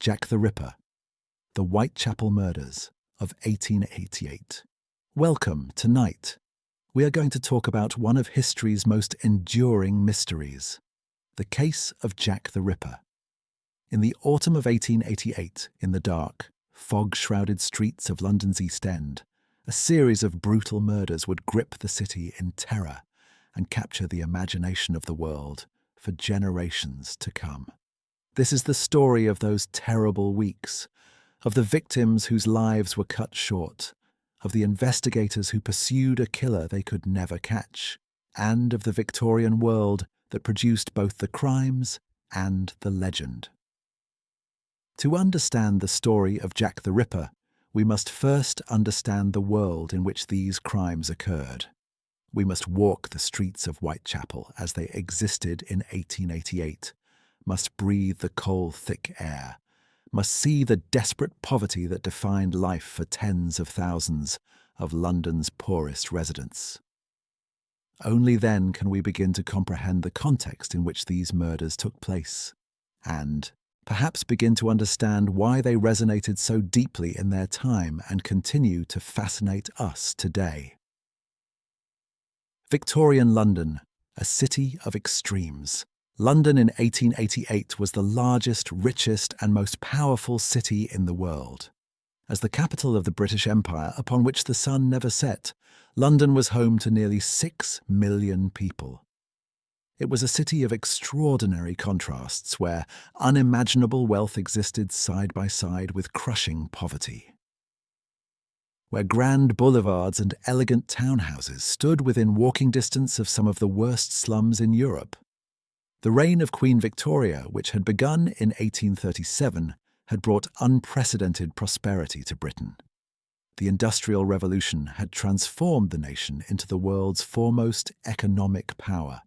Jack the Ripper, the Whitechapel Murders of 1888. Welcome. Tonight, we are going to talk about one of history's most enduring mysteries, the case of Jack the Ripper. In the autumn of 1888, in the dark, fog-shrouded streets of London's East End, a series of brutal murders would grip the city in terror and capture the imagination of the world for generations to come. This is the story of those terrible weeks, of the victims whose lives were cut short, of the investigators who pursued a killer they could never catch, and of the Victorian world that produced both the crimes and the legend. To understand the story of Jack the Ripper, we must first understand the world in which these crimes occurred. We must walk the streets of Whitechapel as they existed in 1888, must breathe the coal-thick air, must see the desperate poverty that defined life for tens of thousands of London's poorest residents. Only then can we begin to comprehend the context in which these murders took place, and perhaps begin to understand why they resonated so deeply in their time and continue to fascinate us today. Victorian London, a city of extremes. London in 1888 was the largest, richest, and most powerful city in the world. As the capital of the British Empire, upon which the sun never set, London was home to nearly 6 million people. It was a city of extraordinary contrasts where unimaginable wealth existed side by side with crushing poverty, where grand boulevards and elegant townhouses stood within walking distance of some of the worst slums in Europe. The reign of Queen Victoria, which had begun in 1837, had brought unprecedented prosperity to Britain. The Industrial Revolution had transformed the nation into the world's foremost economic power.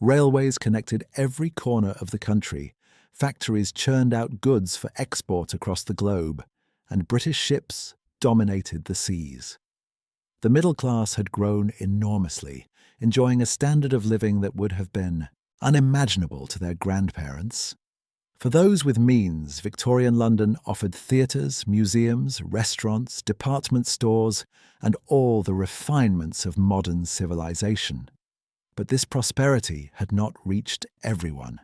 Railways connected every corner of the country, factories churned out goods for export across the globe, and British ships dominated the seas. The middle class had grown enormously, enjoying a standard of living that would have been unimaginable to their grandparents. For those with means, Victorian London offered theatres, museums, restaurants, department stores, and all the refinements of modern civilization. But this prosperity had not reached everyone.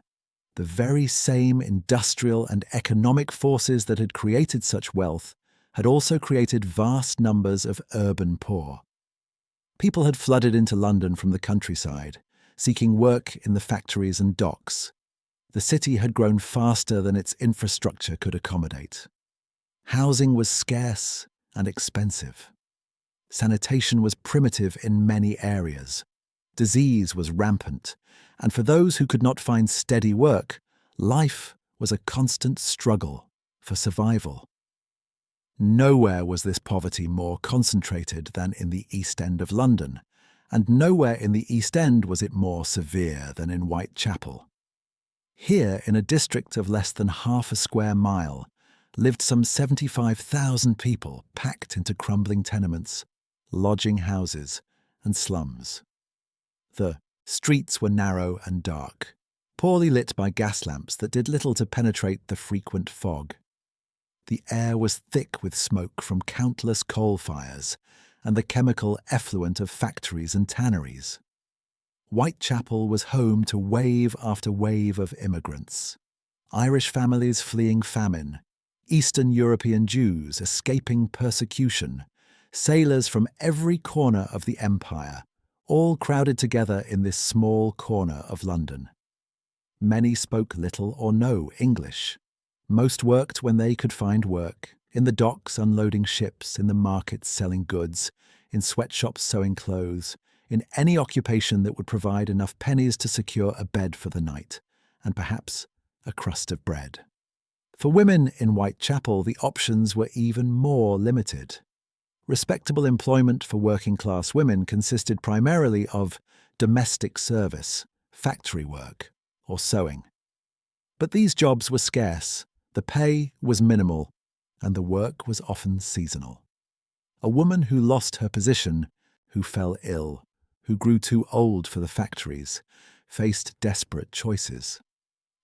The very same industrial and economic forces that had created such wealth had also created vast numbers of urban poor. People had flooded into London from the countryside, seeking work in the factories and docks. The city had grown faster than its infrastructure could accommodate. Housing was scarce and expensive. Sanitation was primitive in many areas. Disease was rampant, and for those who could not find steady work, life was a constant struggle for survival. Nowhere was this poverty more concentrated than in the East End of London, and nowhere in the East End was it more severe than in Whitechapel. Here, in a district of less than half a square mile, lived some 75,000 people packed into crumbling tenements, lodging houses, and slums. The streets were narrow and dark, poorly lit by gas lamps that did little to penetrate the frequent fog. The air was thick with smoke from countless coal fires and the chemical effluent of factories and tanneries. Whitechapel was home to wave after wave of immigrants. Irish families fleeing famine, Eastern European Jews escaping persecution, sailors from every corner of the empire, all crowded together in this small corner of London. Many spoke little or no English. Most worked when they could find work, in the docks unloading ships, in the markets selling goods, in sweatshops sewing clothes, in any occupation that would provide enough pennies to secure a bed for the night, and perhaps a crust of bread. For women in Whitechapel, the options were even more limited. Respectable employment for working-class women consisted primarily of domestic service, factory work, or sewing. But these jobs were scarce, the pay was minimal, and the work was often seasonal. A woman who lost her position, who fell ill, who grew too old for the factories, faced desperate choices.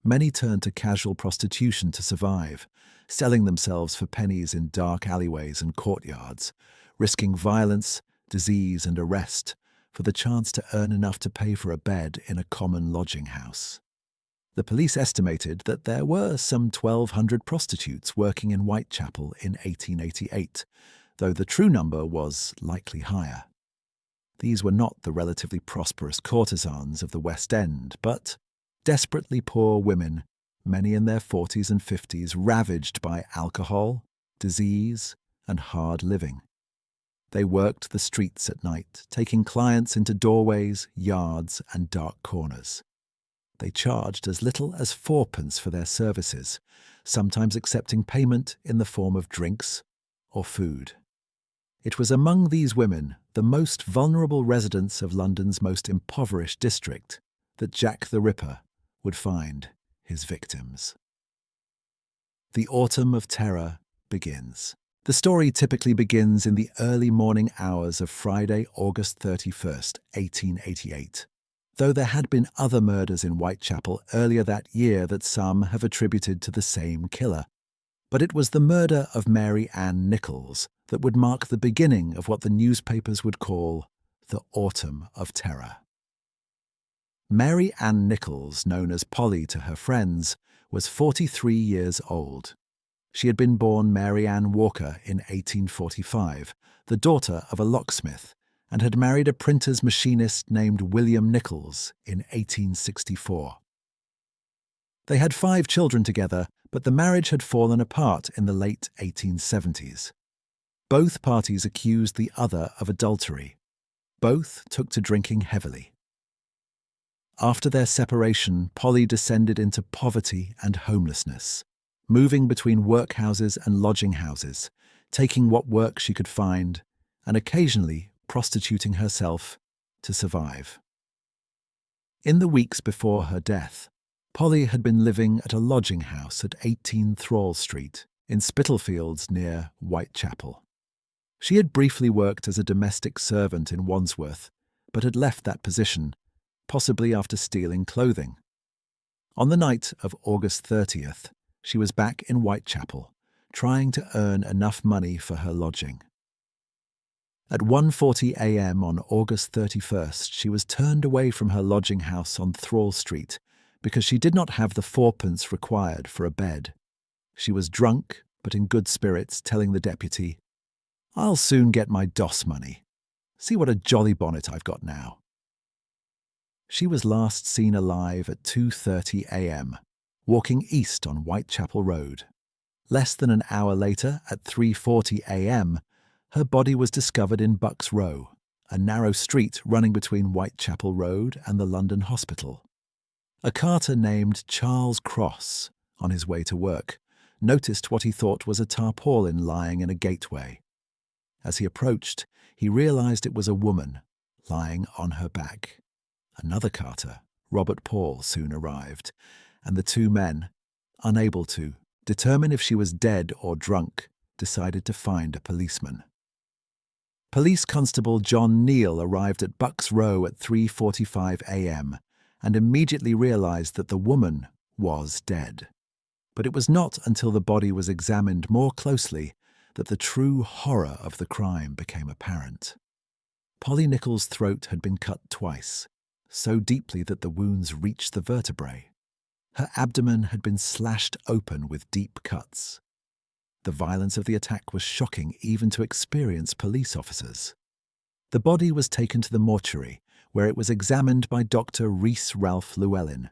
Many turned to casual prostitution to survive, selling themselves for pennies in dark alleyways and courtyards, risking violence, disease, and arrest for the chance to earn enough to pay for a bed in a common lodging house. The police estimated that there were some 1,200 prostitutes working in Whitechapel in 1888, though the true number was likely higher. These were not the relatively prosperous courtesans of the West End, but desperately poor women, many in their 40s and 50s, ravaged by alcohol, disease, and hard living. They worked the streets at night, taking clients into doorways, yards, and dark corners. They charged as little as 4p for their services, sometimes accepting payment in the form of drinks or food. It was among these women, the most vulnerable residents of London's most impoverished district, that Jack the Ripper would find his victims. The Autumn of Terror begins. The story typically begins in the early morning hours of Friday, August 31st, 1888. Though there had been other murders in Whitechapel earlier that year that some have attributed to the same killer. But it was the murder of Mary Ann Nichols that would mark the beginning of what the newspapers would call the Autumn of Terror. Mary Ann Nichols, known as Polly to her friends, was 43 years old. She had been born Mary Ann Walker in 1845, the daughter of a locksmith, and had married a printer's machinist named William Nichols in 1864. They had 5 children together, but the marriage had fallen apart in the late 1870s. Both parties accused the other of adultery. Both took to drinking heavily. After their separation, Polly descended into poverty and homelessness, moving between workhouses and lodging houses, taking what work she could find, and occasionally prostituting herself to survive. In the weeks before her death, Polly had been living at a lodging house at 18 Thrall Street in Spitalfields near Whitechapel. She had briefly worked as a domestic servant in Wandsworth, but had left that position, possibly after stealing clothing. On the night of August 30th, she was back in Whitechapel, trying to earn enough money for her lodging. At 1:40 a.m. on August 31st, she was turned away from her lodging house on Thrall Street because she did not have the 4p required for a bed. She was drunk, but in good spirits, telling the deputy, "I'll soon get my DOS money. See what a jolly bonnet I've got now." She was last seen alive at 2:30 a.m., walking east on Whitechapel Road. Less than an hour later, at 3:40 a.m., her body was discovered in Bucks Row, a narrow street running between Whitechapel Road and the London Hospital. A carter named Charles Cross, on his way to work, noticed what he thought was a tarpaulin lying in a gateway. As he approached, he realized it was a woman lying on her back. Another carter, Robert Paul, soon arrived, and the two men, unable to determine if she was dead or drunk, decided to find a policeman. Police Constable John Neal arrived at Bucks Row at 3:45 a.m. and immediately realized that the woman was dead. But it was not until the body was examined more closely that the true horror of the crime became apparent. Polly Nichols' throat had been cut twice, so deeply that the wounds reached the vertebrae. Her abdomen had been slashed open with deep cuts. The violence of the attack was shocking even to experienced police officers. The body was taken to the mortuary, where it was examined by Dr. Rhys Ralph Llewellyn.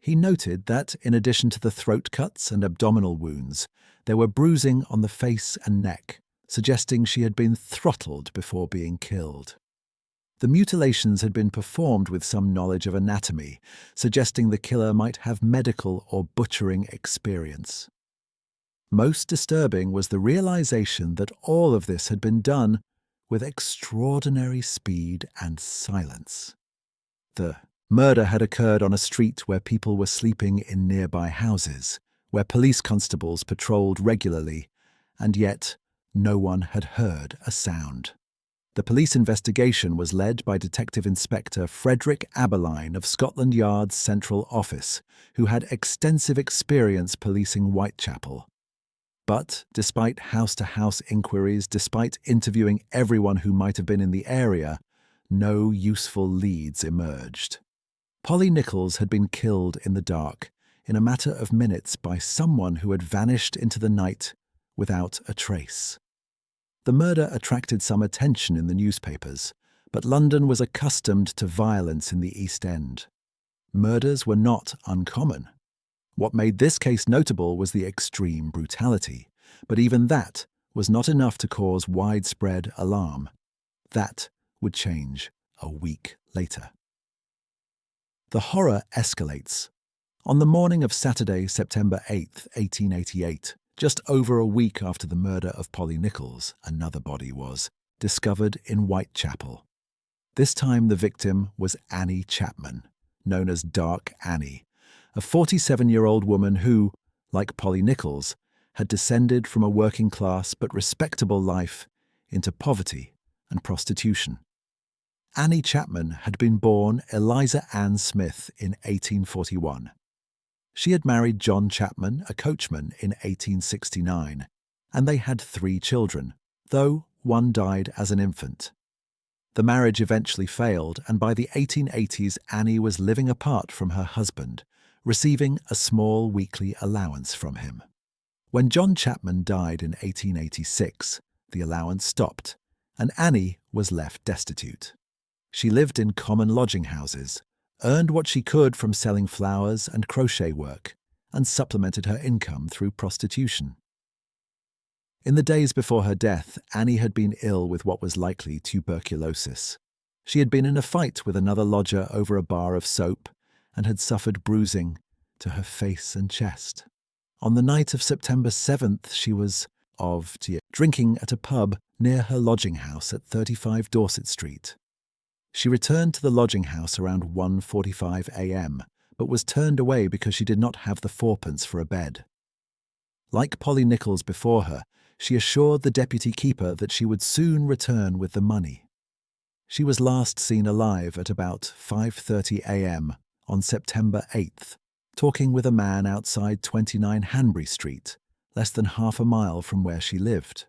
He noted that, in addition to the throat cuts and abdominal wounds, there were bruising on the face and neck, suggesting she had been throttled before being killed. The mutilations had been performed with some knowledge of anatomy, suggesting the killer might have medical or butchering experience. Most disturbing was the realization that all of this had been done with extraordinary speed and silence. The murder had occurred on a street where people were sleeping in nearby houses, where police constables patrolled regularly, and yet no one had heard a sound. The police investigation was led by Detective Inspector Frederick Aberline of Scotland Yard's Central Office, who had extensive experience policing Whitechapel. But despite house-to-house inquiries, despite interviewing everyone who might have been in the area, no useful leads emerged. Polly Nichols had been killed in the dark, in a matter of minutes, by someone who had vanished into the night without a trace. The murder attracted some attention in the newspapers, but London was accustomed to violence in the East End. Murders were not uncommon. What made this case notable was the extreme brutality, but even that was not enough to cause widespread alarm. That would change a week later. The horror escalates. On the morning of Saturday, September 8, 1888, just over a week after the murder of Polly Nichols, another body was discovered in Whitechapel. This time the victim was Annie Chapman, known as Dark Annie, a 47-year-old woman who, like Polly Nichols, had descended from a working-class but respectable life into poverty and prostitution. Annie Chapman had been born Eliza Ann Smith in 1841. She had married John Chapman, a coachman, in 1869, and they had 3 children, though one died as an infant. The marriage eventually failed, and by the 1880s Annie was living apart from her husband, receiving a small weekly allowance from him. When John Chapman died in 1886, the allowance stopped, and Annie was left destitute. She lived in common lodging houses, earned what she could from selling flowers and crochet work, and supplemented her income through prostitution. In the days before her death, Annie had been ill with what was likely tuberculosis. She had been in a fight with another lodger over a bar of soap and had suffered bruising to her face and chest. On the night of September 7th, she was drinking at a pub near her lodging house at 35 Dorset Street. She returned to the lodging house around 1:45 a.m, but was turned away because she did not have the 4pence for a bed. Like Polly Nichols before her, she assured the deputy keeper that she would soon return with the money. She was last seen alive at about 5:30 a.m. on September 8th, talking with a man outside 29 Hanbury Street, less than half a mile from where she lived.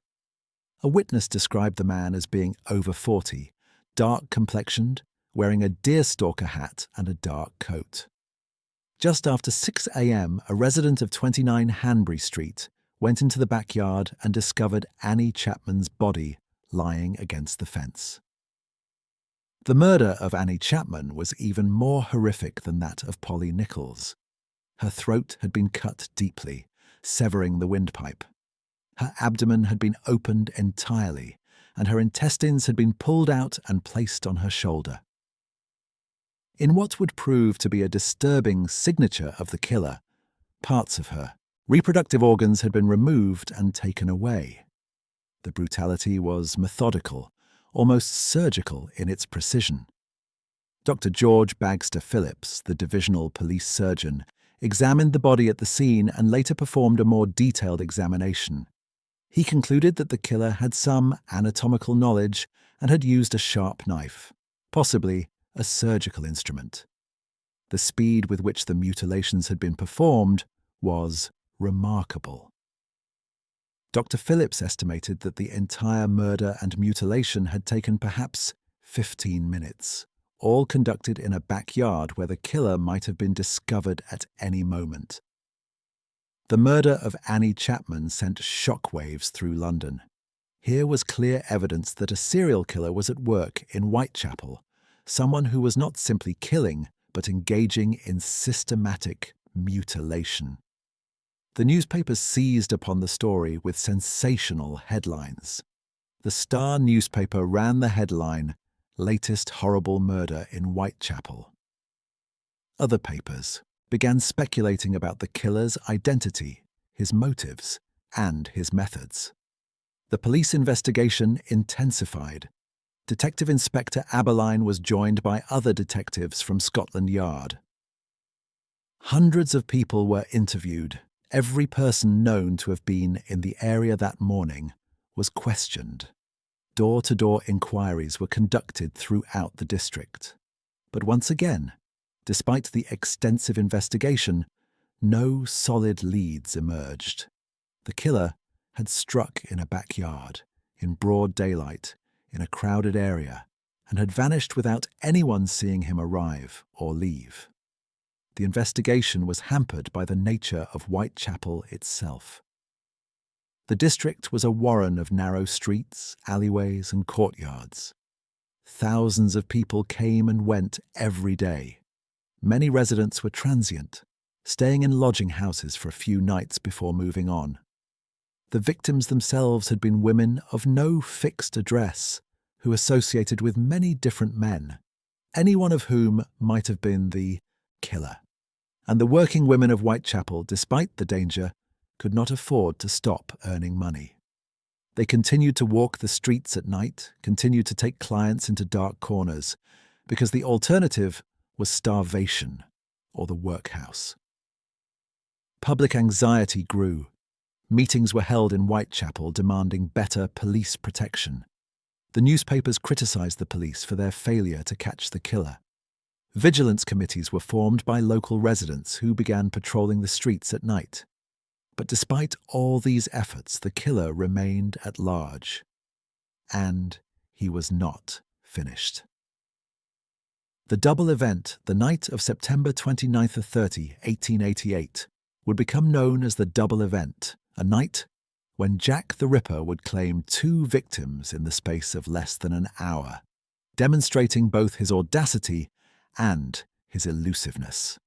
A witness described the man as being over 40, dark-complexioned, wearing a deerstalker hat and a dark coat. Just after 6 a.m, a resident of 29 Hanbury Street went into the backyard and discovered Annie Chapman's body lying against the fence. The murder of Annie Chapman was even more horrific than that of Polly Nichols. Her throat had been cut deeply, severing the windpipe. Her abdomen had been opened entirely, and her intestines had been pulled out and placed on her shoulder. In what would prove to be a disturbing signature of the killer, parts of her reproductive organs had been removed and taken away. The brutality was methodical, almost surgical in its precision. Dr. George Bagster Phillips, the divisional police surgeon, examined the body at the scene and later performed a more detailed examination. He concluded that the killer had some anatomical knowledge and had used a sharp knife, possibly a surgical instrument. The speed with which the mutilations had been performed was remarkable. Dr. Phillips estimated that the entire murder and mutilation had taken perhaps 15 minutes, all conducted in a backyard where the killer might have been discovered at any moment. The murder of Annie Chapman sent shockwaves through London. Here was clear evidence that a serial killer was at work in Whitechapel, someone who was not simply killing, but engaging in systematic mutilation. The newspapers seized upon the story with sensational headlines. The Star newspaper ran the headline, "Latest Horrible Murder in Whitechapel." Other papers began speculating about the killer's identity, his motives, and his methods. The police investigation intensified. Detective Inspector Aberline was joined by other detectives from Scotland Yard. Hundreds of people were interviewed. Every person known to have been in the area that morning was questioned. Door-to-door inquiries were conducted throughout the district. But once again, despite the extensive investigation, no solid leads emerged. The killer had struck in a backyard, in broad daylight, in a crowded area, and had vanished without anyone seeing him arrive or leave. The investigation was hampered by the nature of Whitechapel itself. The district was a warren of narrow streets, alleyways, and courtyards. Thousands of people came and went every day. Many residents were transient, staying in lodging houses for a few nights before moving on. The victims themselves had been women of no fixed address, who associated with many different men, any one of whom might have been the killer. And the working women of Whitechapel, despite the danger, could not afford to stop earning money. They continued to walk the streets at night, continued to take clients into dark corners, because the alternative was starvation or the workhouse. Public anxiety grew. Meetings were held in Whitechapel demanding better police protection. The newspapers criticized the police for their failure to catch the killer. Vigilance committees were formed by local residents who began patrolling the streets at night. But despite all these efforts, the killer remained at large. And he was not finished. The double event, the night of September 29-30, 1888, would become known as the double event, a night when Jack the Ripper would claim 2 victims in the space of less than an hour, demonstrating both his audacity and his elusiveness.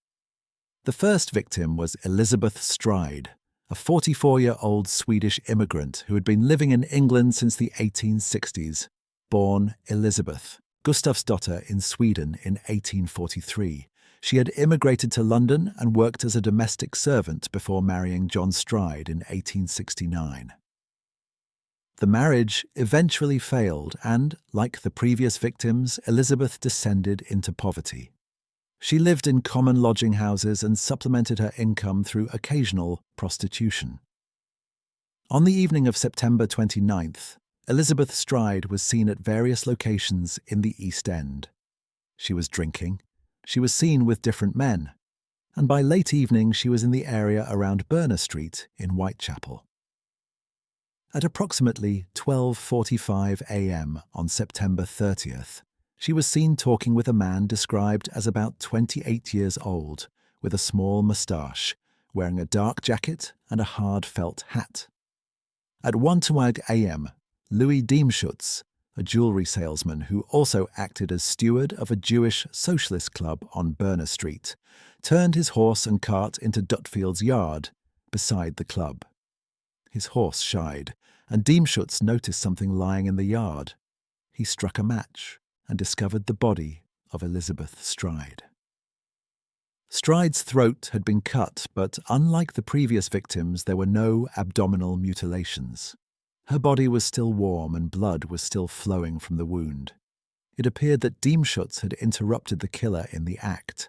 The first victim was Elizabeth Stride, a 44-year-old Swedish immigrant who had been living in England since the 1860s, born Elizabeth Gustafsdotter in Sweden in 1843. She had immigrated to London and worked as a domestic servant before marrying John Stride in 1869. The marriage eventually failed and, like the previous victims, Elizabeth descended into poverty. She lived in common lodging houses and supplemented her income through occasional prostitution. On the evening of September 29th, Elizabeth Stride was seen at various locations in the East End. She was drinking, she was seen with different men, and by late evening she was in the area around Berner Street in Whitechapel. At approximately 12:45 a.m. on September 30th, she was seen talking with a man described as about 28 years old, with a small moustache, wearing a dark jacket and a hard felt hat. At 1:00 a.m., Louis Diemschutz, a jewelry salesman who also acted as steward of a Jewish socialist club on Berner Street, turned his horse and cart into Dutfield's yard, beside the club. His horse shied, and Diemschutz noticed something lying in the yard. He struck a match and discovered the body of Elizabeth Stride. Stride's throat had been cut, but unlike the previous victims, there were no abdominal mutilations. Her body was still warm and blood was still flowing from the wound. It appeared that Diemschutz had interrupted the killer in the act.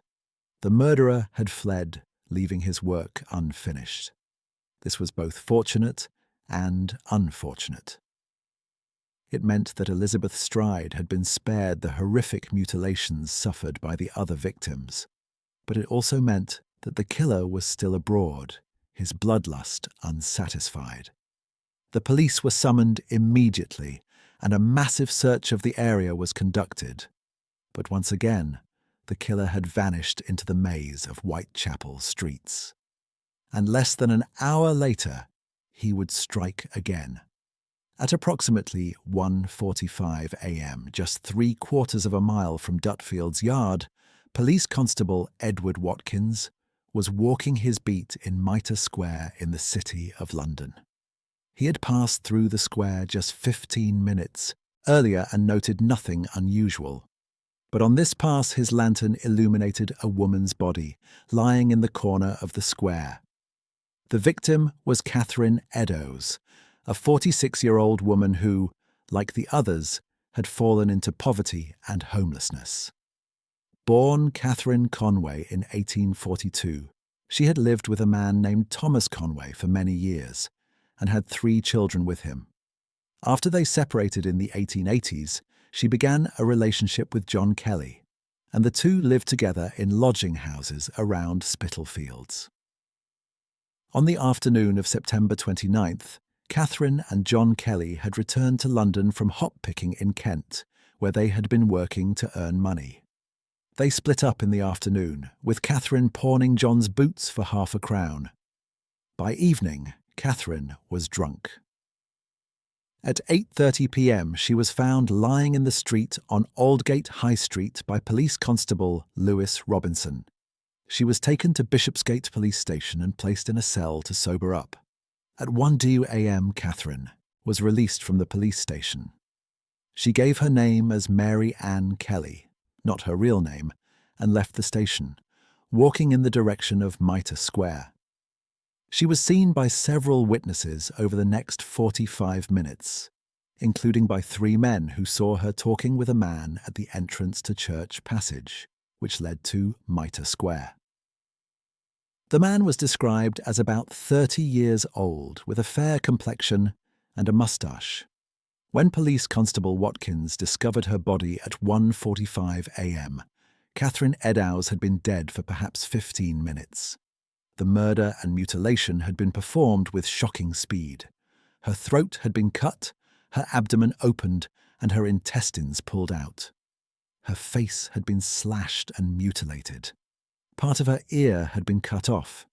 The murderer had fled, leaving his work unfinished. This was both fortunate and unfortunate. It meant that Elizabeth Stride had been spared the horrific mutilations suffered by the other victims, but it also meant that the killer was still abroad, his bloodlust unsatisfied. The police were summoned immediately, and a massive search of the area was conducted. But once again, the killer had vanished into the maze of Whitechapel streets. And less than an hour later, he would strike again. At approximately 1:45 a.m., just 3/4 of a mile from Dutfield's yard, Police Constable Edward Watkins was walking his beat in Mitre Square in the City of London. He had passed through the square just 15 minutes earlier and noted nothing unusual. But on this pass his lantern illuminated a woman's body, lying in the corner of the square. The victim was Catherine Eddowes, a 46-year-old woman who, like the others, had fallen into poverty and homelessness. Born Catherine Conway in 1842, she had lived with a man named Thomas Conway for many years and had 3 children with him. After they separated in the 1880s, she began a relationship with John Kelly, and the two lived together in lodging houses around Spitalfields. On the afternoon of September 29th, Catherine and John Kelly had returned to London from hop-picking in Kent, where they had been working to earn money. They split up in the afternoon, with Catherine pawning John's boots for £0.50. By evening, Catherine was drunk. At 8:30 p.m, she was found lying in the street on Aldgate High Street by Police Constable Lewis Robinson. She was taken to Bishopsgate Police Station and placed in a cell to sober up. At 1:00 a.m, Catherine was released from the police station. She gave her name as Mary Ann Kelly, not her real name, and left the station, walking in the direction of Mitre Square. She was seen by several witnesses over the next 45 minutes, including by 3 men who saw her talking with a man at the entrance to Church Passage, which led to Mitre Square. The man was described as about 30 years old, with a fair complexion and a moustache. When Police Constable Watkins discovered her body at 1:45 a.m, Catherine Eddowes had been dead for perhaps 15 minutes. The murder and mutilation had been performed with shocking speed. Her throat had been cut, her abdomen opened, and her intestines pulled out. Her face had been slashed and mutilated. Part of her ear had been cut off,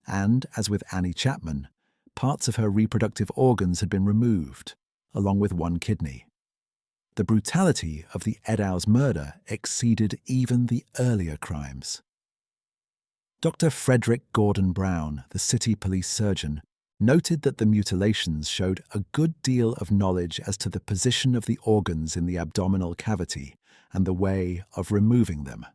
and, as with Annie Chapman, parts of her reproductive organs had been removed, along with 1 kidney. The brutality of the Eddowes murder exceeded even the earlier crimes. Dr. Frederick Gordon Brown, the city police surgeon, noted that the mutilations showed a good deal of knowledge as to the position of the organs in the abdominal cavity and the way of removing them.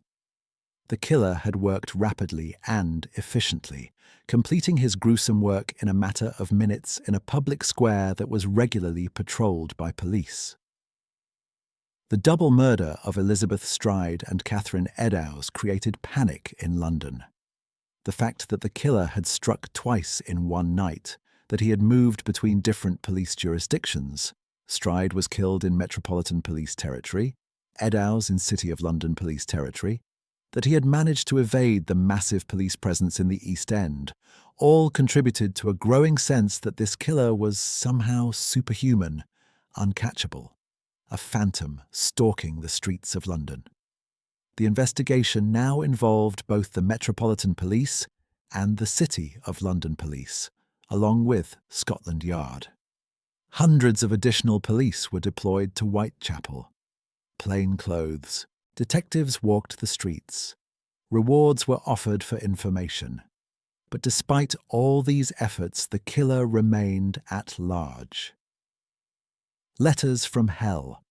The killer had worked rapidly and efficiently, completing his gruesome work in a matter of minutes in a public square that was regularly patrolled by police. The double murder of Elizabeth Stride and Catherine Eddowes created panic in London. The fact that the killer had struck twice in one night, that he had moved between different police jurisdictions — Stride was killed in Metropolitan Police Territory, Eddowes in City of London Police Territory — that he had managed to evade the massive police presence in the East End, all contributed to a growing sense that this killer was somehow superhuman, uncatchable, a phantom stalking the streets of London. The investigation now involved both the Metropolitan Police and the City of London Police, along with Scotland Yard. Hundreds of additional police were deployed to Whitechapel. Plain clothes. Detectives walked the streets. Rewards were offered for information. But despite all these efforts, the killer remained at large. Letters from Hell.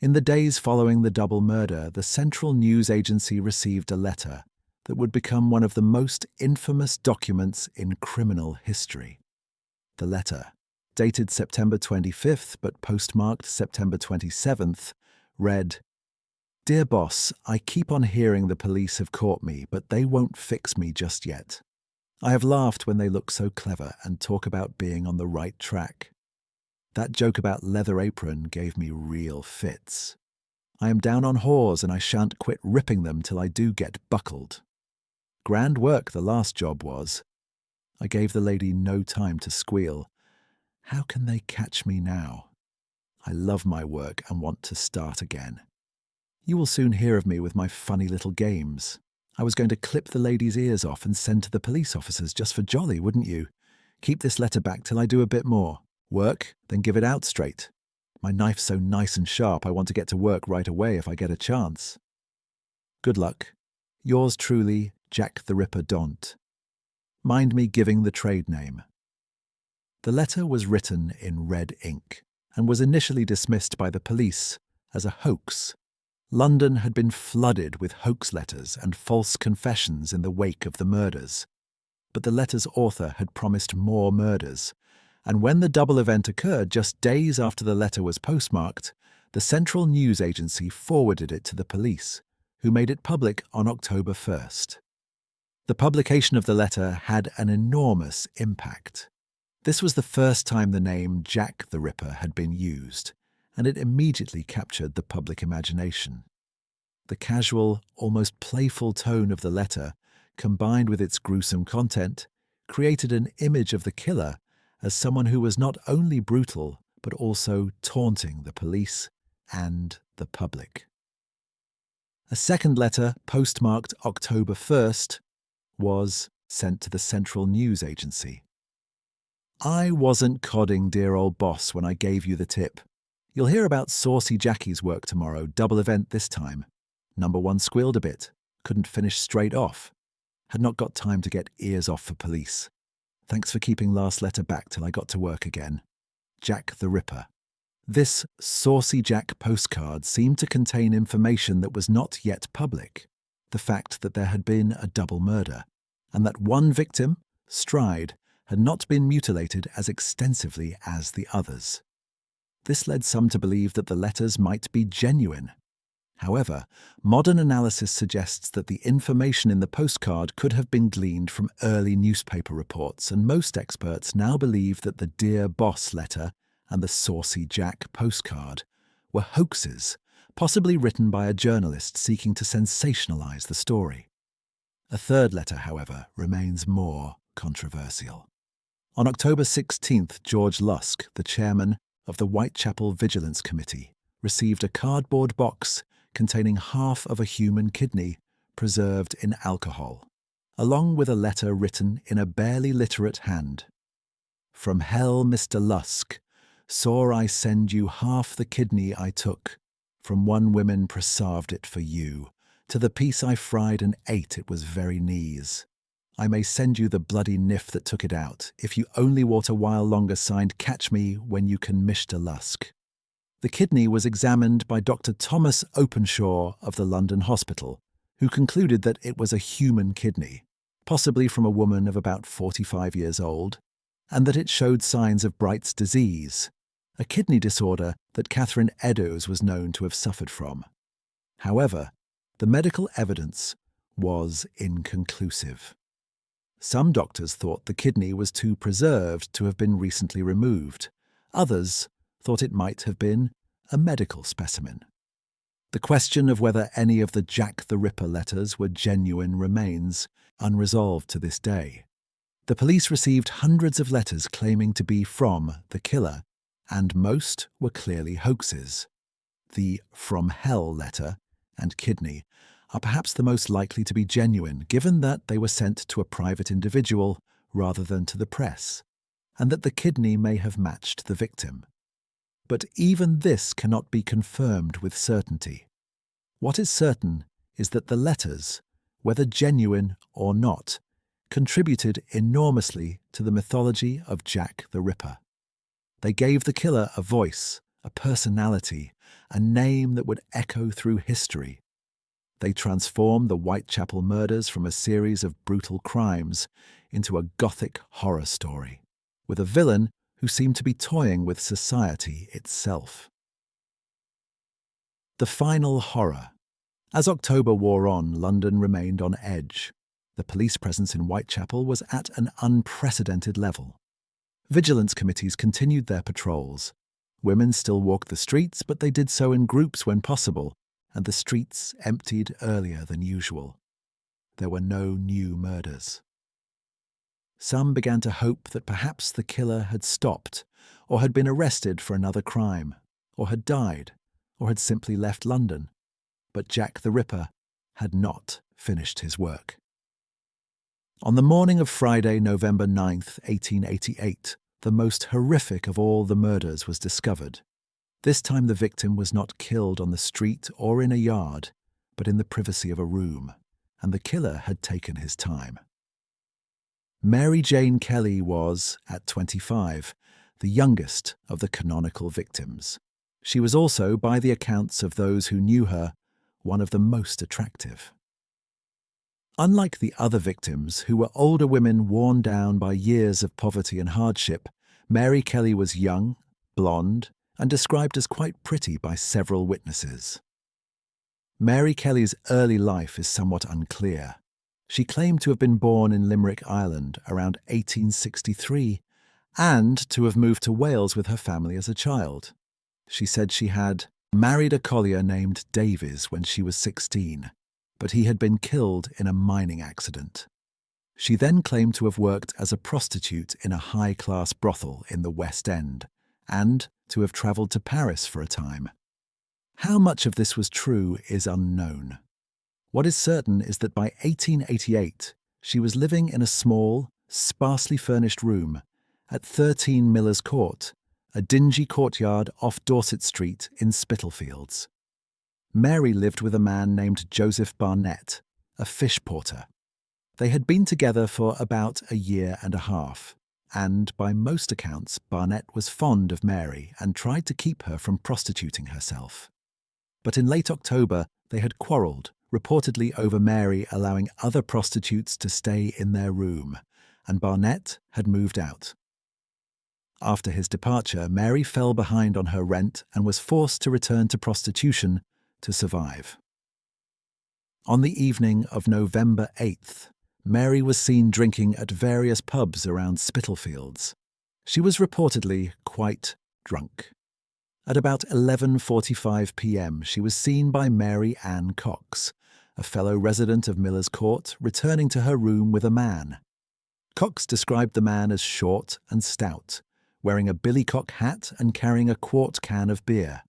In the days following the double murder, the Central News Agency received a letter that would become one of the most infamous documents in criminal history. The letter, dated September 25th but postmarked September 27th, read, "Dear Boss, I keep on hearing the police have caught me, but they won't fix me just yet. I have laughed when they look so clever and talk about being on the right track. That joke about Leather Apron gave me real fits. I am down on whores and I shan't quit ripping them till I do get buckled. Grand work the last job was. I gave the lady no time to squeal. How can they catch me now? I love my work and want to start again. You will soon hear of me with my funny little games. I was going to clip the lady's ears off and send to the police officers just for jolly, wouldn't you? Keep this letter back till I do a bit more. Work, then give it out straight. My knife's so nice and sharp I want to get to work right away if I get a chance. Good luck. Yours truly, Jack the Ripper Daunt. Mind me giving the trade name." The letter was written in red ink and was initially dismissed by the police as a hoax. London had been flooded with hoax letters and false confessions in the wake of the murders. But the letter's author had promised more murders, and when the double event occurred just days after the letter was postmarked, the Central News Agency forwarded it to the police, who made it public on October 1st. The publication of the letter had an enormous impact. This was the first time the name Jack the Ripper had been used, and it immediately captured the public imagination. The casual, almost playful tone of the letter, combined with its gruesome content, created an image of the killer as someone who was not only brutal but also taunting the police and the public. A second letter, postmarked October 1st, was sent to the Central News Agency. "I wasn't codding dear old boss when I gave you the tip. You'll hear about Saucy Jackie's work tomorrow, double event this time. Number one squealed a bit, couldn't finish straight off. Had not got time to get ears off for police. Thanks for keeping last letter back till I got to work again. Jack the Ripper." This Saucy Jack postcard seemed to contain information that was not yet public. The fact that there had been a double murder, and that one victim, Stride, had not been mutilated as extensively as the others. This led some to believe that the letters might be genuine. However, modern analysis suggests that the information in the postcard could have been gleaned from early newspaper reports, and most experts now believe that the Dear Boss letter and the Saucy Jack postcard were hoaxes, possibly written by a journalist seeking to sensationalize the story. A third letter, however, remains more controversial. On October 16th, George Lusk, the chairman of the Whitechapel Vigilance Committee, received a cardboard box containing half of a human kidney preserved in alcohol, along with a letter written in a barely literate hand. "From hell, Mr. Lusk, saw I send you half the kidney I took. From one woman preserved it for you. To the piece I fried and ate it was very knees. I may send you the bloody niff that took it out, if you only wait a while longer, signed Catch Me When You Can, Mr. Lusk." The kidney was examined by Dr. Thomas Openshaw of the London Hospital, who concluded that it was a human kidney, possibly from a woman of about 45 years old, and that it showed signs of Bright's disease, a kidney disorder that Catherine Eddowes was known to have suffered from. However, the medical evidence was inconclusive. Some doctors thought the kidney was too preserved to have been recently removed. Others thought it might have been a medical specimen. The question of whether any of the Jack the Ripper letters were genuine remains unresolved to this day. The police received hundreds of letters claiming to be from the killer, and most were clearly hoaxes. The "From Hell" letter and kidney are perhaps the most likely to be genuine, given that they were sent to a private individual rather than to the press, and that the kidney may have matched the victim. But even this cannot be confirmed with certainty. What is certain is that the letters, whether genuine or not, contributed enormously to the mythology of Jack the Ripper. They gave the killer a voice, a personality, a name that would echo through history. They transformed the Whitechapel murders from a series of brutal crimes into a gothic horror story, with a villain who seemed to be toying with society itself. The final horror. As October wore on, London remained on edge. The police presence in Whitechapel was at an unprecedented level. Vigilance committees continued their patrols. Women still walked the streets, but they did so in groups when possible, and the streets emptied earlier than usual. There were no new murders. Some began to hope that perhaps the killer had stopped, or had been arrested for another crime, or had died, or had simply left London. But Jack the Ripper had not finished his work. On the morning of Friday, November 9th, 1888, the most horrific of all the murders was discovered. This time the victim was not killed on the street or in a yard, but in the privacy of a room, and the killer had taken his time. Mary Jane Kelly was, at 25, the youngest of the canonical victims. She was also, by the accounts of those who knew her, one of the most attractive. Unlike the other victims, who were older women worn down by years of poverty and hardship, Mary Kelly was young, blonde, and described as quite pretty by several witnesses. Mary Kelly's early life is somewhat unclear. She claimed to have been born in Limerick, Ireland, around 1863, and to have moved to Wales with her family as a child. She said she had married a collier named Davies when she was 16, but he had been killed in a mining accident. She then claimed to have worked as a prostitute in a high-class brothel in the West End, and to have travelled to Paris for a time. How much of this was true is unknown. What is certain is that by 1888, she was living in a small, sparsely furnished room at 13 Miller's Court, a dingy courtyard off Dorset Street in Spitalfields. Mary lived with a man named Joseph Barnett, a fish porter. They had been together for about a year and a half, and by most accounts, Barnett was fond of Mary and tried to keep her from prostituting herself. But in late October, they had quarrelled, reportedly over Mary allowing other prostitutes to stay in their room, and Barnett had moved out. After his departure, Mary fell behind on her rent and was forced to return to prostitution to survive. On the evening of November 8th, Mary was seen drinking at various pubs around Spitalfields. She was reportedly quite drunk. At about 11:45 p.m, she was seen by Mary Ann Cox, a fellow resident of Miller's Court, returning to her room with a man. Cox described the man as short and stout, wearing a billycock hat and carrying a quart can of beer.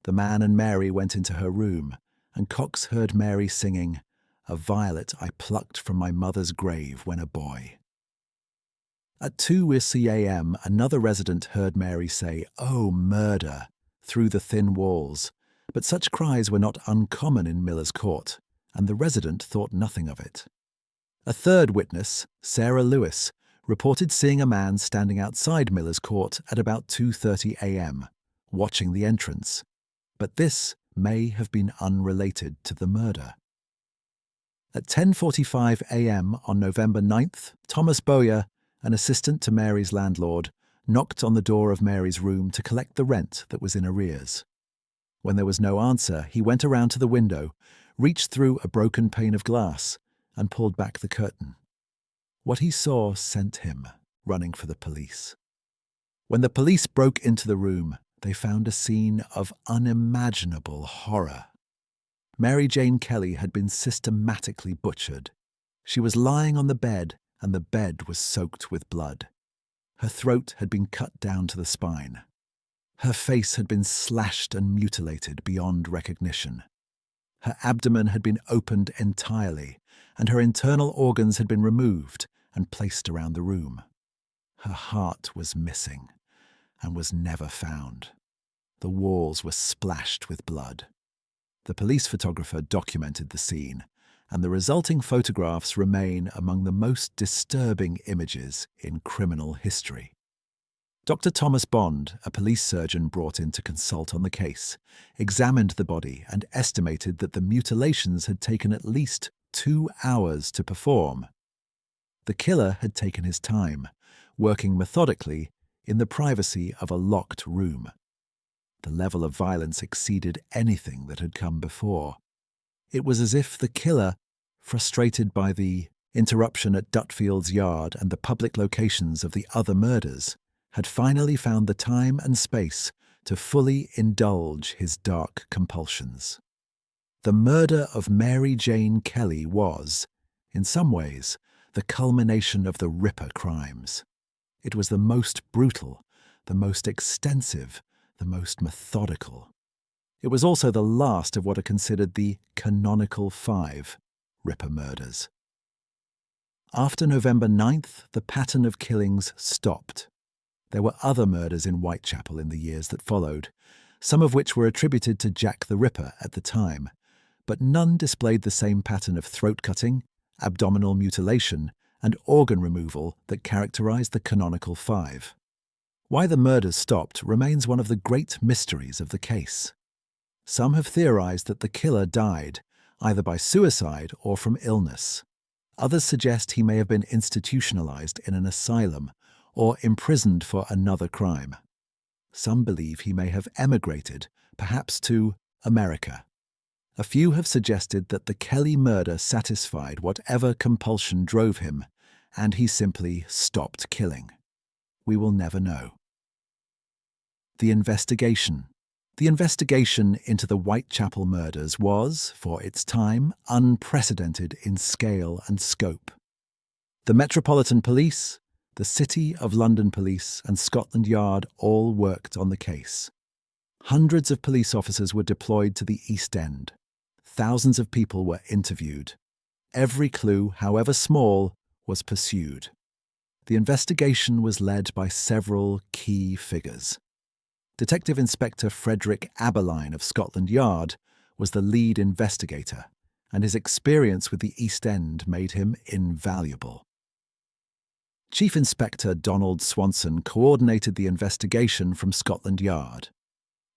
The man and Mary went into her room, and Cox heard Mary singing, "A violet I plucked from my mother's grave when a boy." At 2:00 a.m, another resident heard Mary say, "Oh, murder," through the thin walls, but such cries were not uncommon in Miller's Court, and the resident thought nothing of it. A third witness, Sarah Lewis, reported seeing a man standing outside Miller's Court at about 2:30 a.m, watching the entrance, but this may have been unrelated to the murder. At 10:45 a.m. on November 9th, Thomas Bowyer, an assistant to Mary's landlord, knocked on the door of Mary's room to collect the rent that was in arrears. When there was no answer, he went around to the window, reached through a broken pane of glass, and pulled back the curtain. What he saw sent him running for the police. When the police broke into the room, they found a scene of unimaginable horror. Mary Jane Kelly had been systematically butchered. She was lying on the bed, and the bed was soaked with blood. Her throat had been cut down to the spine. Her face had been slashed and mutilated beyond recognition. Her abdomen had been opened entirely, and her internal organs had been removed and placed around the room. Her heart was missing and was never found. The walls were splashed with blood. The police photographer documented the scene, and the resulting photographs remain among the most disturbing images in criminal history. Dr. Thomas Bond, a police surgeon brought in to consult on the case, examined the body and estimated that the mutilations had taken at least 2 hours to perform. The killer had taken his time, working methodically in the privacy of a locked room. The level of violence exceeded anything that had come before. It was as if the killer, frustrated by the interruption at Dutfield's yard and the public locations of the other murders, had finally found the time and space to fully indulge his dark compulsions. The murder of Mary Jane Kelly was, in some ways, the culmination of the Ripper crimes. It was the most brutal, the most extensive, the most methodical. It was also the last of what are considered the canonical 5 Ripper murders. After November 9th, the pattern of killings stopped. There were other murders in Whitechapel in the years that followed, some of which were attributed to Jack the Ripper at the time, but none displayed the same pattern of throat-cutting, abdominal mutilation, and organ removal that characterized the canonical 5. Why the murders stopped remains one of the great mysteries of the case. Some have theorized that the killer died, either by suicide or from illness. Others suggest he may have been institutionalized in an asylum or imprisoned for another crime. Some believe he may have emigrated, perhaps to America. A few have suggested that the Kelly murder satisfied whatever compulsion drove him, and he simply stopped killing. We will never know. The investigation. The investigation into the Whitechapel murders was, for its time, unprecedented in scale and scope. The Metropolitan Police, the City of London Police, and Scotland Yard all worked on the case. Hundreds of police officers were deployed to the East End. Thousands of people were interviewed. Every clue, however small, was pursued. The investigation was led by several key figures. Detective Inspector Frederick Aberline of Scotland Yard was the lead investigator, and his experience with the East End made him invaluable. Chief Inspector Donald Swanson coordinated the investigation from Scotland Yard.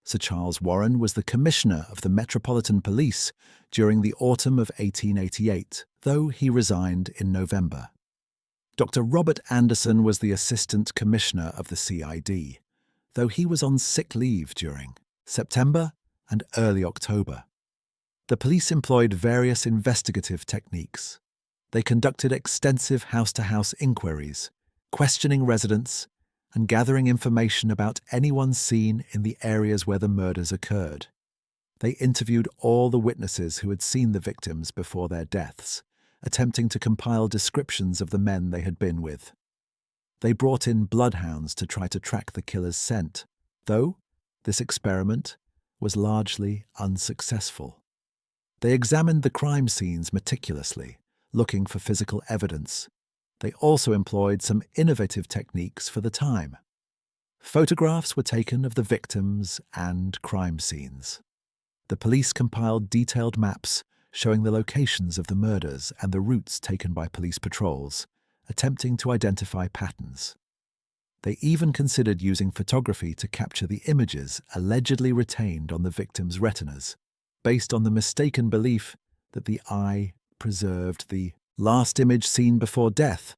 Sir Charles Warren was the Commissioner of the Metropolitan Police during the autumn of 1888, though he resigned in November. Dr. Robert Anderson was the Assistant Commissioner of the CID, though he was on sick leave during September and early October. The police employed various investigative techniques. They conducted extensive house-to-house inquiries, questioning residents and gathering information about anyone seen in the areas where the murders occurred. They interviewed all the witnesses who had seen the victims before their deaths, attempting to compile descriptions of the men they had been with. They brought in bloodhounds to try to track the killer's scent, though this experiment was largely unsuccessful. They examined the crime scenes meticulously, looking for physical evidence. They also employed some innovative techniques for the time. Photographs were taken of the victims and crime scenes. The police compiled detailed maps showing the locations of the murders and the routes taken by police patrols, attempting to identify patterns. They even considered using photography to capture the images allegedly retained on the victims' retinas, based on the mistaken belief that the eye preserved the last image seen before death.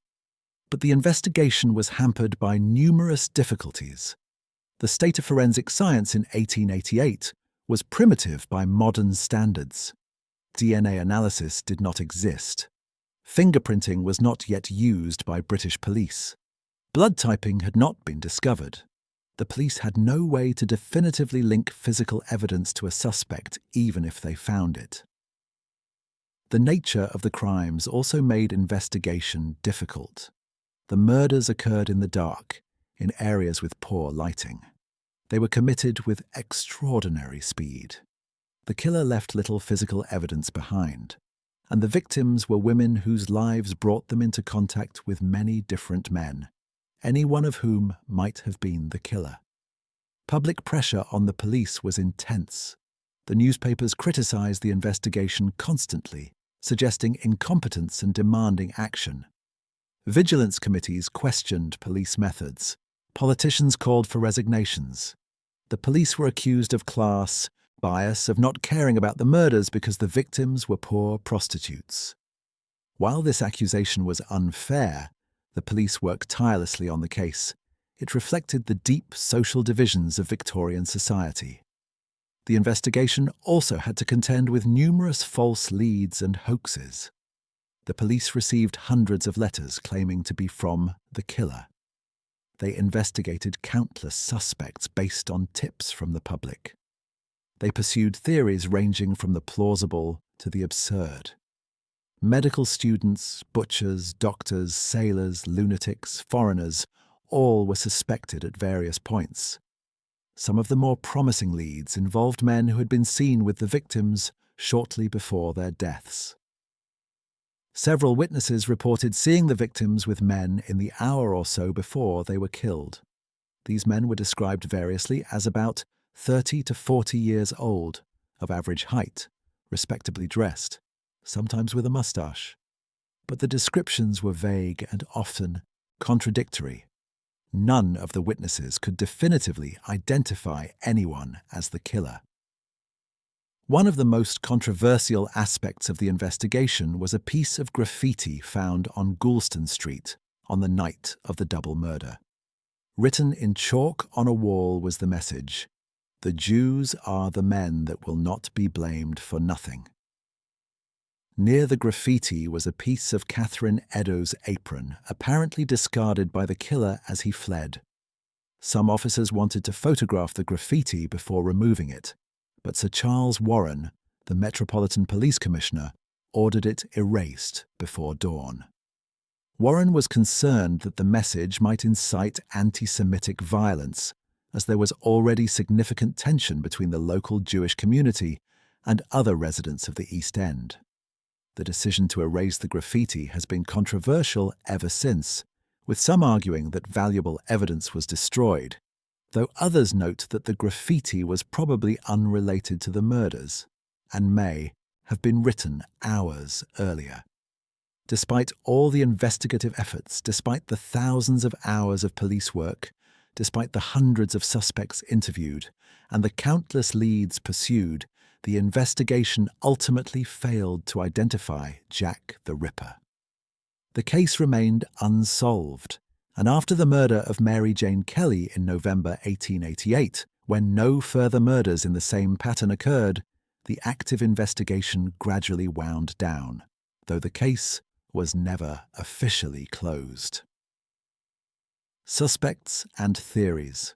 But the investigation was hampered by numerous difficulties. The state of forensic science in 1888 was primitive by modern standards. DNA analysis did not exist. Fingerprinting was not yet used by British police. Blood typing had not been discovered. The police had no way to definitively link physical evidence to a suspect, even if they found it. The nature of the crimes also made investigation difficult. The murders occurred in the dark, in areas with poor lighting. They were committed with extraordinary speed. The killer left little physical evidence behind, and the victims were women whose lives brought them into contact with many different men, any one of whom might have been the killer. Public pressure on the police was intense. The newspapers criticized the investigation constantly, suggesting incompetence and demanding action. Vigilance committees questioned police methods. Politicians called for resignations. The police were accused of class bias, of not caring about the murders because the victims were poor prostitutes. While this accusation was unfair, the police worked tirelessly on the case. It reflected the deep social divisions of Victorian society. The investigation also had to contend with numerous false leads and hoaxes. The police received hundreds of letters claiming to be from the killer. They investigated countless suspects based on tips from the public. They pursued theories ranging from the plausible to the absurd. Medical students, butchers, doctors, sailors, lunatics, foreigners, all were suspected at various points. Some of the more promising leads involved men who had been seen with the victims shortly before their deaths. Several witnesses reported seeing the victims with men in the hour or so before they were killed. These men were described variously as about 30 to 40 years old, of average height, respectably dressed, sometimes with a moustache. But the descriptions were vague and often contradictory. None of the witnesses could definitively identify anyone as the killer. One of the most controversial aspects of the investigation was a piece of graffiti found on Goulston Street on the night of the double murder. Written in chalk on a wall was the message, "The Jews are the men that will not be blamed for nothing." Near the graffiti was a piece of Catherine Eddowes' apron, apparently discarded by the killer as he fled. Some officers wanted to photograph the graffiti before removing it, but Sir Charles Warren, the Metropolitan Police Commissioner, ordered it erased before dawn. Warren was concerned that the message might incite anti-Semitic violence, as there was already significant tension between the local Jewish community and other residents of the East End. The decision to erase the graffiti has been controversial ever since, with some arguing that valuable evidence was destroyed, though others note that the graffiti was probably unrelated to the murders and may have been written hours earlier. Despite all the investigative efforts, despite the thousands of hours of police work, despite the hundreds of suspects interviewed, and the countless leads pursued, the investigation ultimately failed to identify Jack the Ripper. The case remained unsolved, and after the murder of Mary Jane Kelly in November 1888, when no further murders in the same pattern occurred, the active investigation gradually wound down, though the case was never officially closed. Suspects and theories.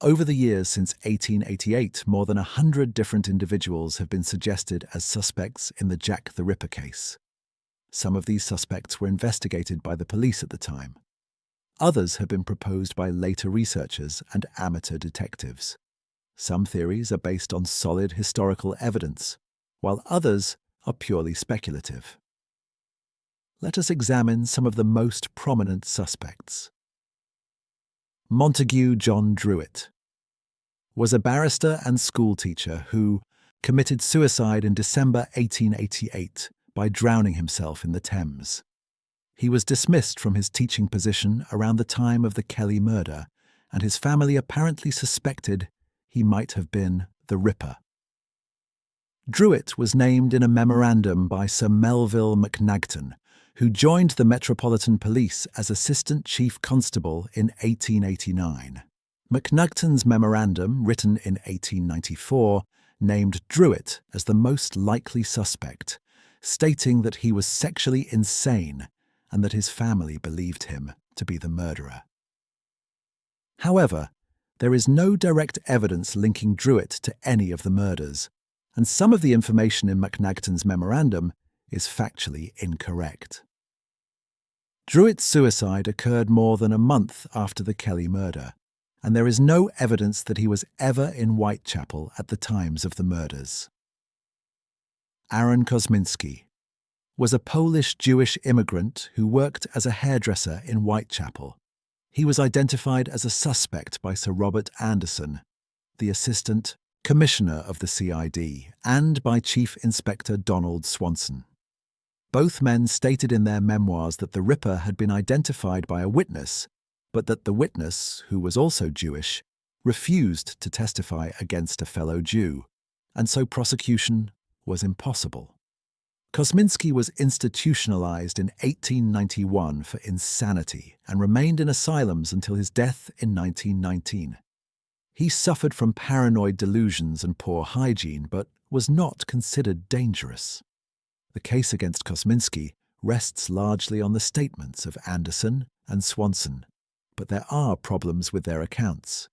Over the years since 1888, more than 100 different individuals have been suggested as suspects in the Jack the Ripper case. Some of these suspects were investigated by the police at the time. Others have been proposed by later researchers and amateur detectives. Some theories are based on solid historical evidence, while others are purely speculative. Let us examine some of the most prominent suspects. Montague John Druitt was a barrister and schoolteacher who committed suicide in December 1888 by drowning himself in the Thames. He was dismissed from his teaching position around the time of the Kelly murder, and his family apparently suspected he might have been the Ripper. Druitt was named in a memorandum by Sir Melville Macnaghten, who joined the Metropolitan Police as Assistant Chief Constable in 1889. Macnaghten's memorandum, written in 1894, named Druitt as the most likely suspect, stating that he was sexually insane and that his family believed him to be the murderer. However, there is no direct evidence linking Druitt to any of the murders, and some of the information in Macnaghten's memorandum is factually incorrect. Druitt's suicide occurred more than a month after the Kelly murder, and there is no evidence that he was ever in Whitechapel at the times of the murders. Aaron Kosminski was a Polish Jewish immigrant who worked as a hairdresser in Whitechapel. He was identified as a suspect by Sir Robert Anderson, the Assistant Commissioner of the CID, and by Chief Inspector Donald Swanson. Both men stated in their memoirs that the Ripper had been identified by a witness, but that the witness, who was also Jewish, refused to testify against a fellow Jew, and so prosecution was impossible. Kosminski was institutionalized in 1891 for insanity and remained in asylums until his death in 1919. He suffered from paranoid delusions and poor hygiene, but was not considered dangerous. The case against Kosminski rests largely on the statements of Anderson and Swanson, but there are problems with their accounts.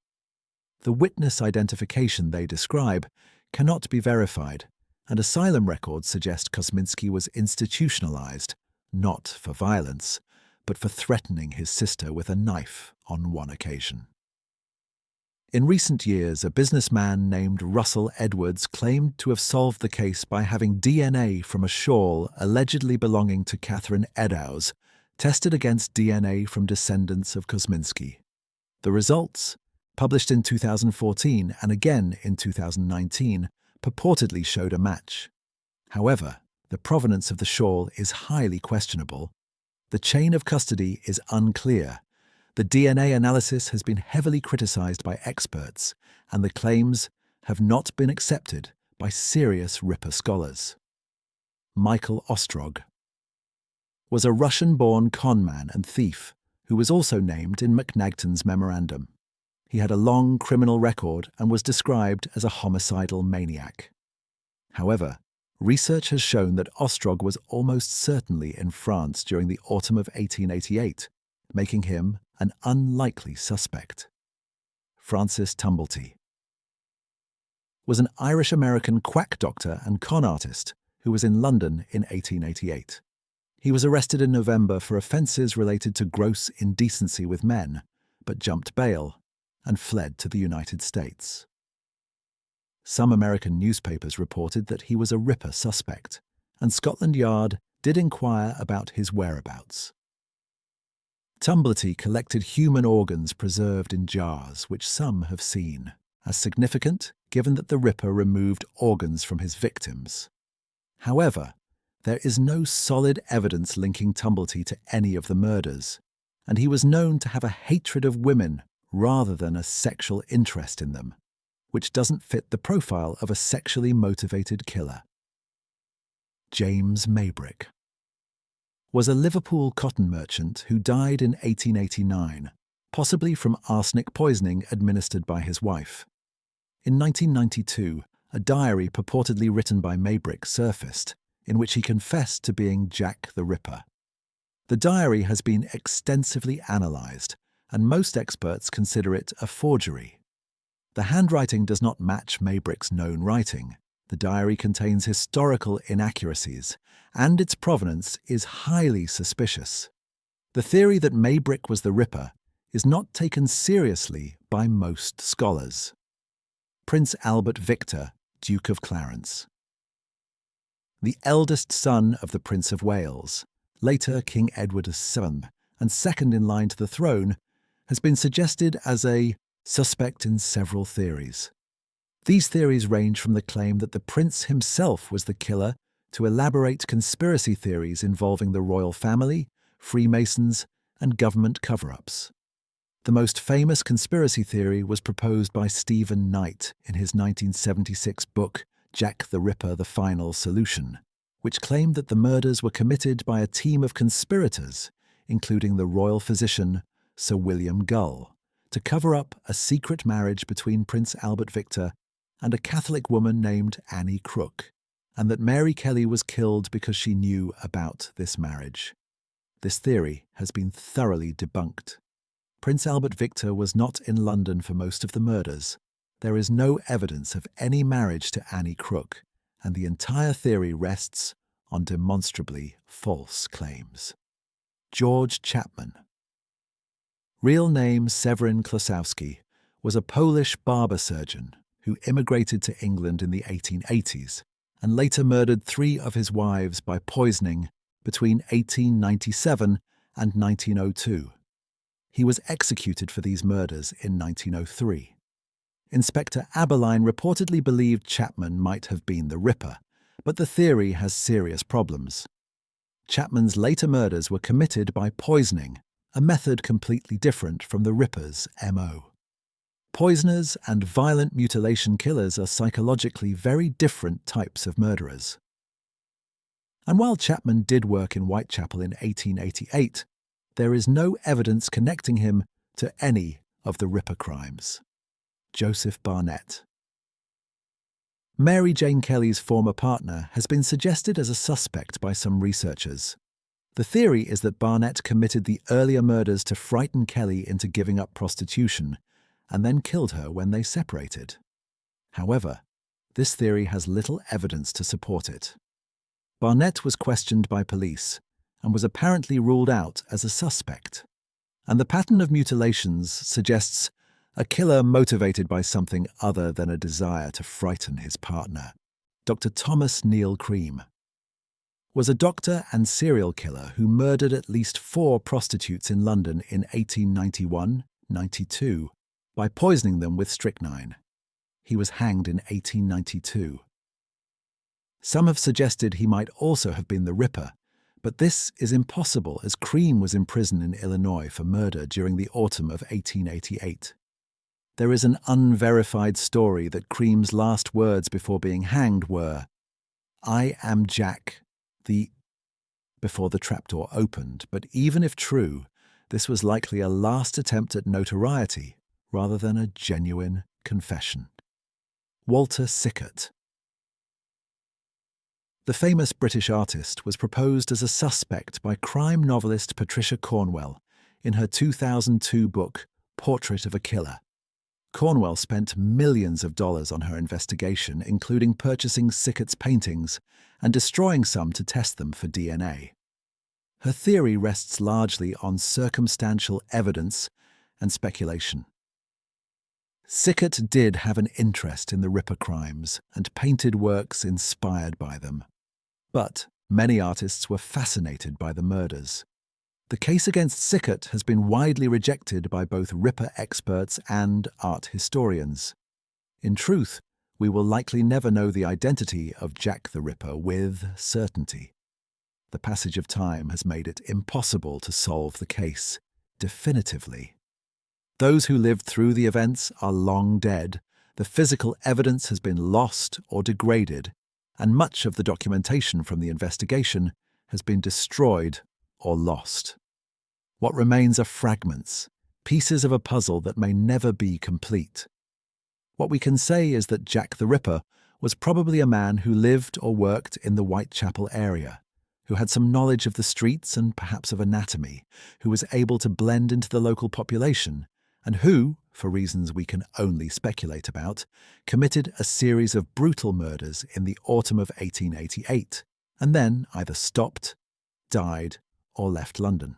The witness identification they describe cannot be verified, and asylum records suggest Kosminski was institutionalized, not for violence, but for threatening his sister with a knife on one occasion. In recent years, a businessman named Russell Edwards claimed to have solved the case by having DNA from a shawl allegedly belonging to Catherine Eddowes tested against DNA from descendants of Kosminski. The results, published in 2014 and again in 2019, purportedly showed a match. However, the provenance of the shawl is highly questionable. The chain of custody is unclear. The DNA analysis has been heavily criticized by experts, and the claims have not been accepted by serious Ripper scholars. Michael Ostrog was a Russian-born conman and thief who was also named in Macnaghten's memorandum. He had a long criminal record and was described as a homicidal maniac. However, Research has shown that Ostrog was almost certainly in France during the autumn of 1888, making him an unlikely suspect. Francis Tumblety was an Irish-American quack doctor and con artist who was in London in 1888. He was arrested in November for offences related to gross indecency with men, but jumped bail and fled to the United States. Some American newspapers reported that he was a Ripper suspect, and Scotland Yard did inquire about his whereabouts. Tumblety collected human organs preserved in jars, which some have seen as significant given that the Ripper removed organs from his victims. However, there is no solid evidence linking Tumblety to any of the murders, and he was known to have a hatred of women rather than a sexual interest in them, which doesn't fit the profile of a sexually motivated killer. James Maybrick was a Liverpool cotton merchant who died in 1889, possibly from arsenic poisoning administered by his wife. In 1992, a diary purportedly written by Maybrick surfaced, in which he confessed to being Jack the Ripper. The diary has been extensively analysed, and most experts consider it a forgery. The handwriting does not match Maybrick's known writing. The diary contains historical inaccuracies, and its provenance is highly suspicious. The theory that Maybrick was the Ripper is not taken seriously by most scholars. Prince Albert Victor, Duke of Clarence. The eldest son of the Prince of Wales, later King Edward VII, and second in line to the throne, has been suggested as a suspect in several theories. These theories range from the claim that the prince himself was the killer to elaborate conspiracy theories involving the royal family, Freemasons, and government cover-ups. The most famous conspiracy theory was proposed by Stephen Knight in his 1976 book Jack the Ripper: The Final Solution, which claimed that the murders were committed by a team of conspirators, including the royal physician Sir William Gull, to cover up a secret marriage between Prince Albert Victor and a Catholic woman named Annie Crook, and that Mary Kelly was killed because she knew about this marriage. This theory has been thoroughly debunked. Prince Albert Victor was not in London for most of the murders. There is no evidence of any marriage to Annie Crook, and the entire theory rests on demonstrably false claims. George Chapman. Real name Severin Klosowski, was a Polish barber surgeon who immigrated to England in the 1880s and later murdered 3 of his wives by poisoning between 1897 and 1902. He was executed for these murders in 1903. Inspector Aberline reportedly believed Chapman might have been the Ripper, but the theory has serious problems. Chapman's later murders were committed by poisoning, a method completely different from the Ripper's MO. Poisoners and violent mutilation killers are psychologically very different types of murderers. And while Chapman did work in Whitechapel in 1888, there is no evidence connecting him to any of the Ripper crimes. Joseph Barnett. Mary Jane Kelly's former partner has been suggested as a suspect by some researchers. The theory is that Barnett committed the earlier murders to frighten Kelly into giving up prostitution and then killed her when they separated. However, this theory has little evidence to support it. Barnett was questioned by police and was apparently ruled out as a suspect, and the pattern of mutilations suggests a killer motivated by something other than a desire to frighten his partner. Dr. Thomas Neil Cream was a doctor and serial killer who murdered at least 4 prostitutes in London in 1891-92 by poisoning them with strychnine. He was hanged in 1892. Some have suggested he might also have been the Ripper, but this is impossible as Cream was in prison in Illinois for murder during the autumn of 1888. There is an unverified story that Cream's last words before being hanged were, "I am Jack, before the trapdoor opened, but even if true, this was likely a last attempt at notoriety rather than a genuine confession. Walter Sickert. The famous British artist was proposed as a suspect by crime novelist Patricia Cornwell in her 2002 book, Portrait of a Killer. Cornwell spent millions of dollars on her investigation, including purchasing Sickert's paintings and destroying some to test them for DNA. Her theory rests largely on circumstantial evidence and speculation. Sickert did have an interest in the Ripper crimes and painted works inspired by them. But many artists were fascinated by the murders. The case against Sickert has been widely rejected by both Ripper experts and art historians. In truth, we will likely never know the identity of Jack the Ripper with certainty. The passage of time has made it impossible to solve the case definitively. Those who lived through the events are long dead, the physical evidence has been lost or degraded, and much of the documentation from the investigation has been destroyed or lost. What remains are fragments, pieces of a puzzle that may never be complete. What we can say is that Jack the Ripper was probably a man who lived or worked in the Whitechapel area, who had some knowledge of the streets and perhaps of anatomy, who was able to blend into the local population, and who, for reasons we can only speculate about, committed a series of brutal murders in the autumn of 1888, and then either stopped, died, or left London.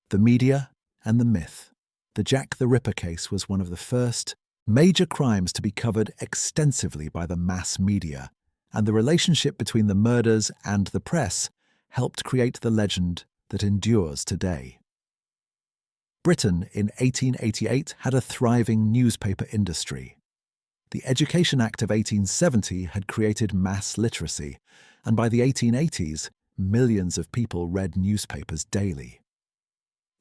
The media and the myth. The Jack the Ripper case was one of the first major crimes to be covered extensively by the mass media, and the relationship between the murders and the press helped create the legend that endures today. Britain in 1888 had a thriving newspaper industry. The Education Act of 1870 had created mass literacy, and by the 1880s, millions of people read newspapers daily.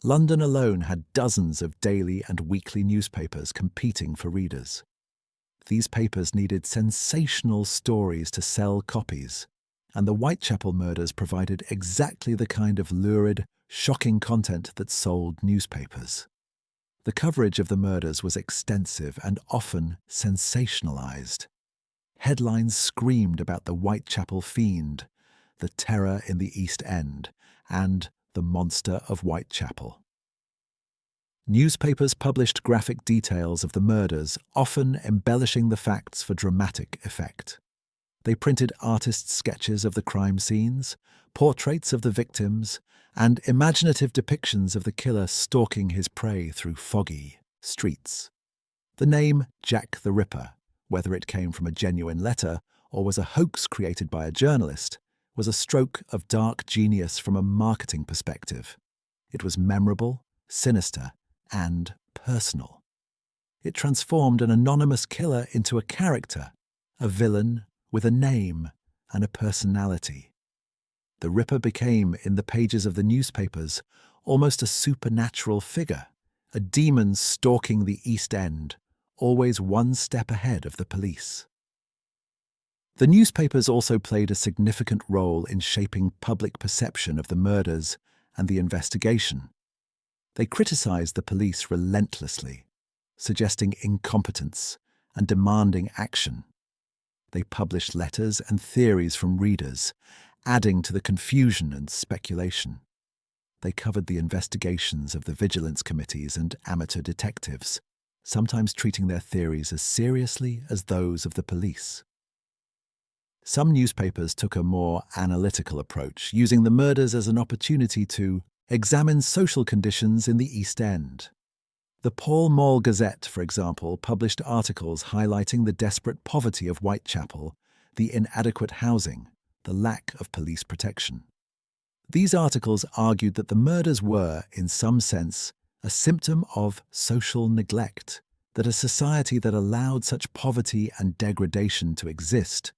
London alone had dozens of daily and weekly newspapers competing for readers. These papers needed sensational stories to sell copies, and the Whitechapel murders provided exactly the kind of lurid, shocking content that sold newspapers. The coverage of the murders was extensive and often sensationalized. Headlines screamed about the Whitechapel fiend, the terror in the East End, and the monster of Whitechapel. Newspapers published graphic details of the murders, often embellishing the facts for dramatic effect. They printed artists' sketches of the crime scenes, portraits of the victims, and imaginative depictions of the killer stalking his prey through foggy streets. The name Jack the Ripper, whether it came from a genuine letter or was a hoax created by a journalist, was a stroke of dark genius from a marketing perspective. It was memorable, sinister, and personal. It transformed an anonymous killer into a character, a villain with a name and a personality. The Ripper became, in the pages of the newspapers, almost a supernatural figure, a demon stalking the East End, always one step ahead of the police. The newspapers also played a significant role in shaping public perception of the murders and the investigation. They criticized the police relentlessly, suggesting incompetence and demanding action. They published letters and theories from readers, adding to the confusion and speculation. They covered the investigations of the vigilance committees and amateur detectives, sometimes treating their theories as seriously as those of the police. Some newspapers took a more analytical approach, using the murders as an opportunity to examine social conditions in the East End. The Pall Mall Gazette, for example, published articles highlighting the desperate poverty of Whitechapel, the inadequate housing, the lack of police protection. These articles argued that the murders were, in some sense, a symptom of social neglect, that a society that allowed such poverty and degradation to exist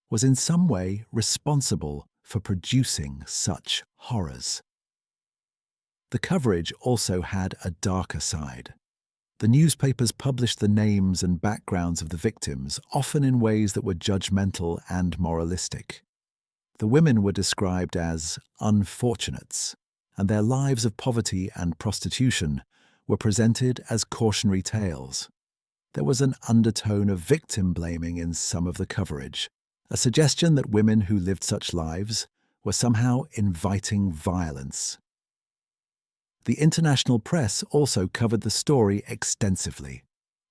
was in some way responsible for producing such horrors. The coverage also had a darker side. The newspapers published the names and backgrounds of the victims, often in ways that were judgmental and moralistic. The women were described as unfortunates, and their lives of poverty and prostitution were presented as cautionary tales. There was an undertone of victim blaming in some of the coverage, a suggestion that women who lived such lives were somehow inviting violence. The international press also covered the story extensively.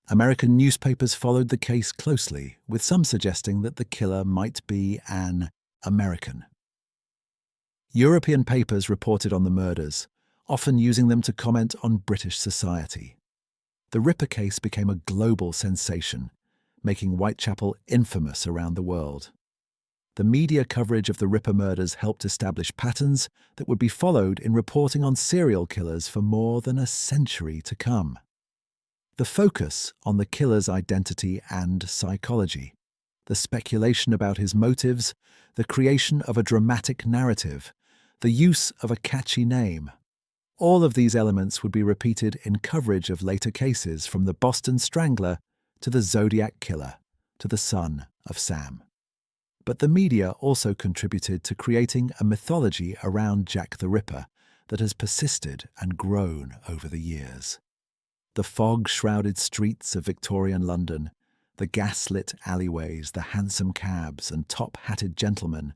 American newspapers followed the case closely, with some suggesting that the killer might be an American. European papers reported on the murders, often using them to comment on British society. The Ripper case became a global sensation, making Whitechapel infamous around the world. The media coverage of the Ripper murders helped establish patterns that would be followed in reporting on serial killers for more than a century to come. The focus on the killer's identity and psychology, the speculation about his motives, the creation of a dramatic narrative, the use of a catchy name. All of these elements would be repeated in coverage of later cases, from the Boston Strangler to the Zodiac Killer to the son of Sam. But the media also contributed to creating a mythology around Jack the Ripper that has persisted and grown over the years. The fog-shrouded streets of Victorian London, the gas-lit alleyways, the hansom cabs and top-hatted gentlemen,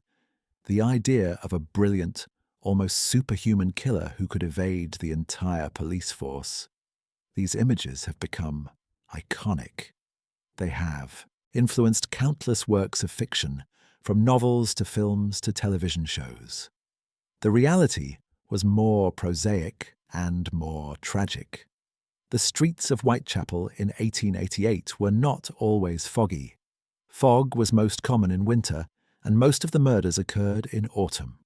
the idea of a brilliant, almost superhuman killer who could evade the entire police force. These images have become iconic. They have influenced countless works of fiction, from novels to films to television shows. The reality was more prosaic and more tragic. The streets of Whitechapel in 1888 were not always foggy. Fog was most common in winter, and most of the murders occurred in autumn.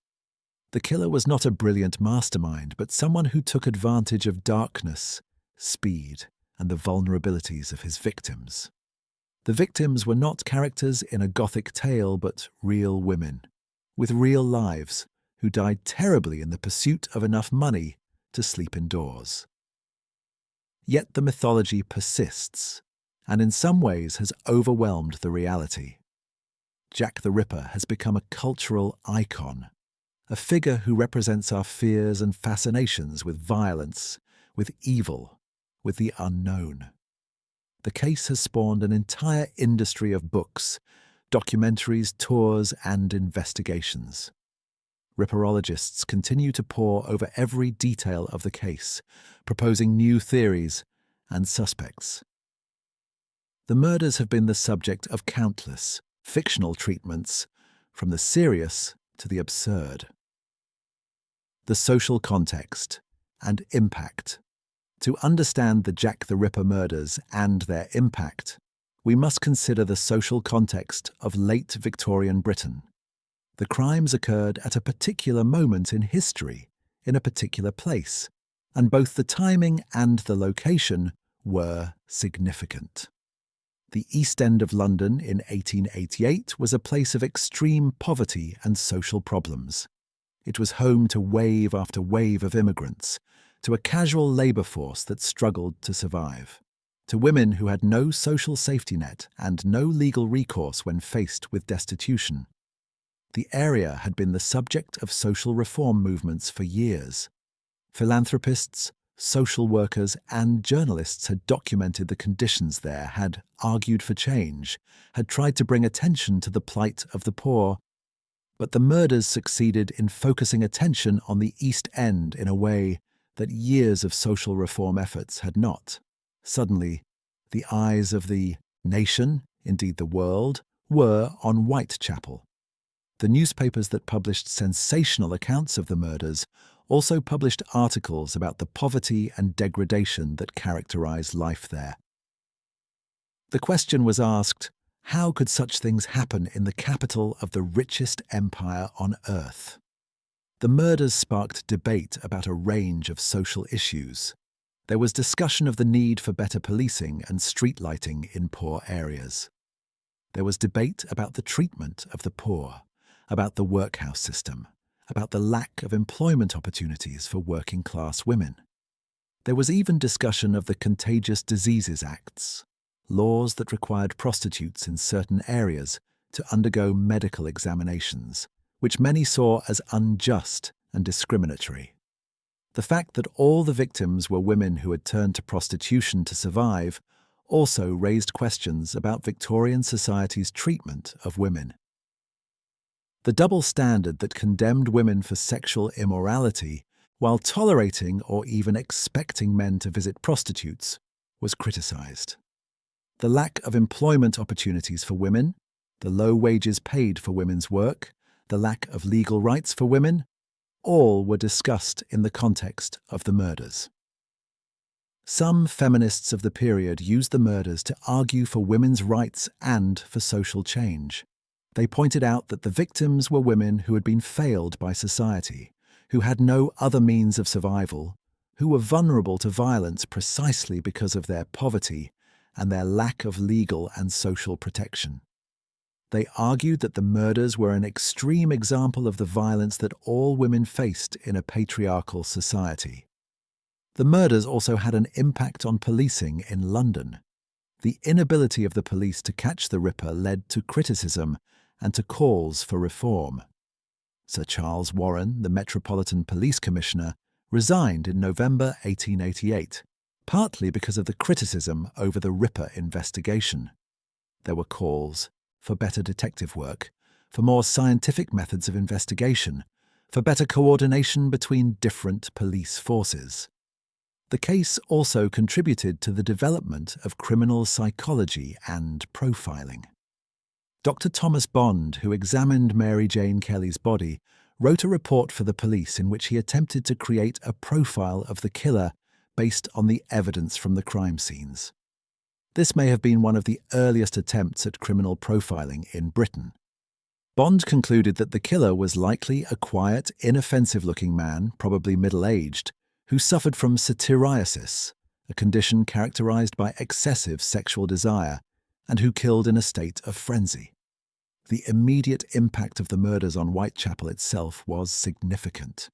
The killer was not a brilliant mastermind, but someone who took advantage of darkness, speed, and the vulnerabilities of his victims. The victims were not characters in a Gothic tale, but real women, with real lives, who died terribly in the pursuit of enough money to sleep indoors. Yet the mythology persists, and in some ways has overwhelmed the reality. Jack the Ripper has become a cultural icon, a figure who represents our fears and fascinations with violence, with evil, with the unknown. The case has spawned an entire industry of books, documentaries, tours, and investigations. Ripperologists continue to pore over every detail of the case, proposing new theories and suspects. The murders have been the subject of countless fictional treatments, from the serious to the absurd. The social context and impact. To understand the Jack the Ripper murders and their impact, we must consider the social context of late Victorian Britain. The crimes occurred at a particular moment in history, in a particular place, and both the timing and the location were significant. The East End of London in 1888 was a place of extreme poverty and social problems. It was home to wave after wave of immigrants, to a casual labour force that struggled to survive, to women who had no social safety net and no legal recourse when faced with destitution. The area had been the subject of social reform movements for years. Philanthropists, social workers, and journalists had documented the conditions there, had argued for change, had tried to bring attention to the plight of the poor. But the murders succeeded in focusing attention on the East End in a way that years of social reform efforts had not. Suddenly, the eyes of the nation, indeed the world, were on Whitechapel. The newspapers that published sensational accounts of the murders also published articles about the poverty and degradation that characterized life there. The question was asked, how could such things happen in the capital of the richest empire on earth? The murders sparked debate about a range of social issues. There was discussion of the need for better policing and street lighting in poor areas. There was debate about the treatment of the poor, about the workhouse system, about the lack of employment opportunities for working-class women. There was even discussion of the Contagious Diseases Acts, laws that required prostitutes in certain areas to undergo medical examinations, which many saw as unjust and discriminatory. The fact that all the victims were women who had turned to prostitution to survive also raised questions about Victorian society's treatment of women. The double standard that condemned women for sexual immorality while tolerating or even expecting men to visit prostitutes was criticized. The lack of employment opportunities for women, the low wages paid for women's work, the lack of legal rights for women, all were discussed in the context of the murders. Some feminists of the period used the murders to argue for women's rights and for social change. They pointed out that the victims were women who had been failed by society, who had no other means of survival, who were vulnerable to violence precisely because of their poverty and their lack of legal and social protection. They argued that the murders were an extreme example of the violence that all women faced in a patriarchal society. The murders also had an impact on policing in London. The inability of the police to catch the Ripper led to criticism and to calls for reform. Sir Charles Warren, the Metropolitan Police Commissioner, resigned in November 1888, partly because of the criticism over the Ripper investigation. There were calls for better detective work, for more scientific methods of investigation, for better coordination between different police forces. The case also contributed to the development of criminal psychology and profiling. Dr. Thomas Bond, who examined Mary Jane Kelly's body, wrote a report for the police in which he attempted to create a profile of the killer based on the evidence from the crime scenes. This may have been one of the earliest attempts at criminal profiling in Britain. Bond concluded that the killer was likely a quiet, inoffensive-looking man, probably middle-aged, who suffered from satyriasis, a condition characterized by excessive sexual desire, and who killed in a state of frenzy. The immediate impact of the murders on Whitechapel itself was significant.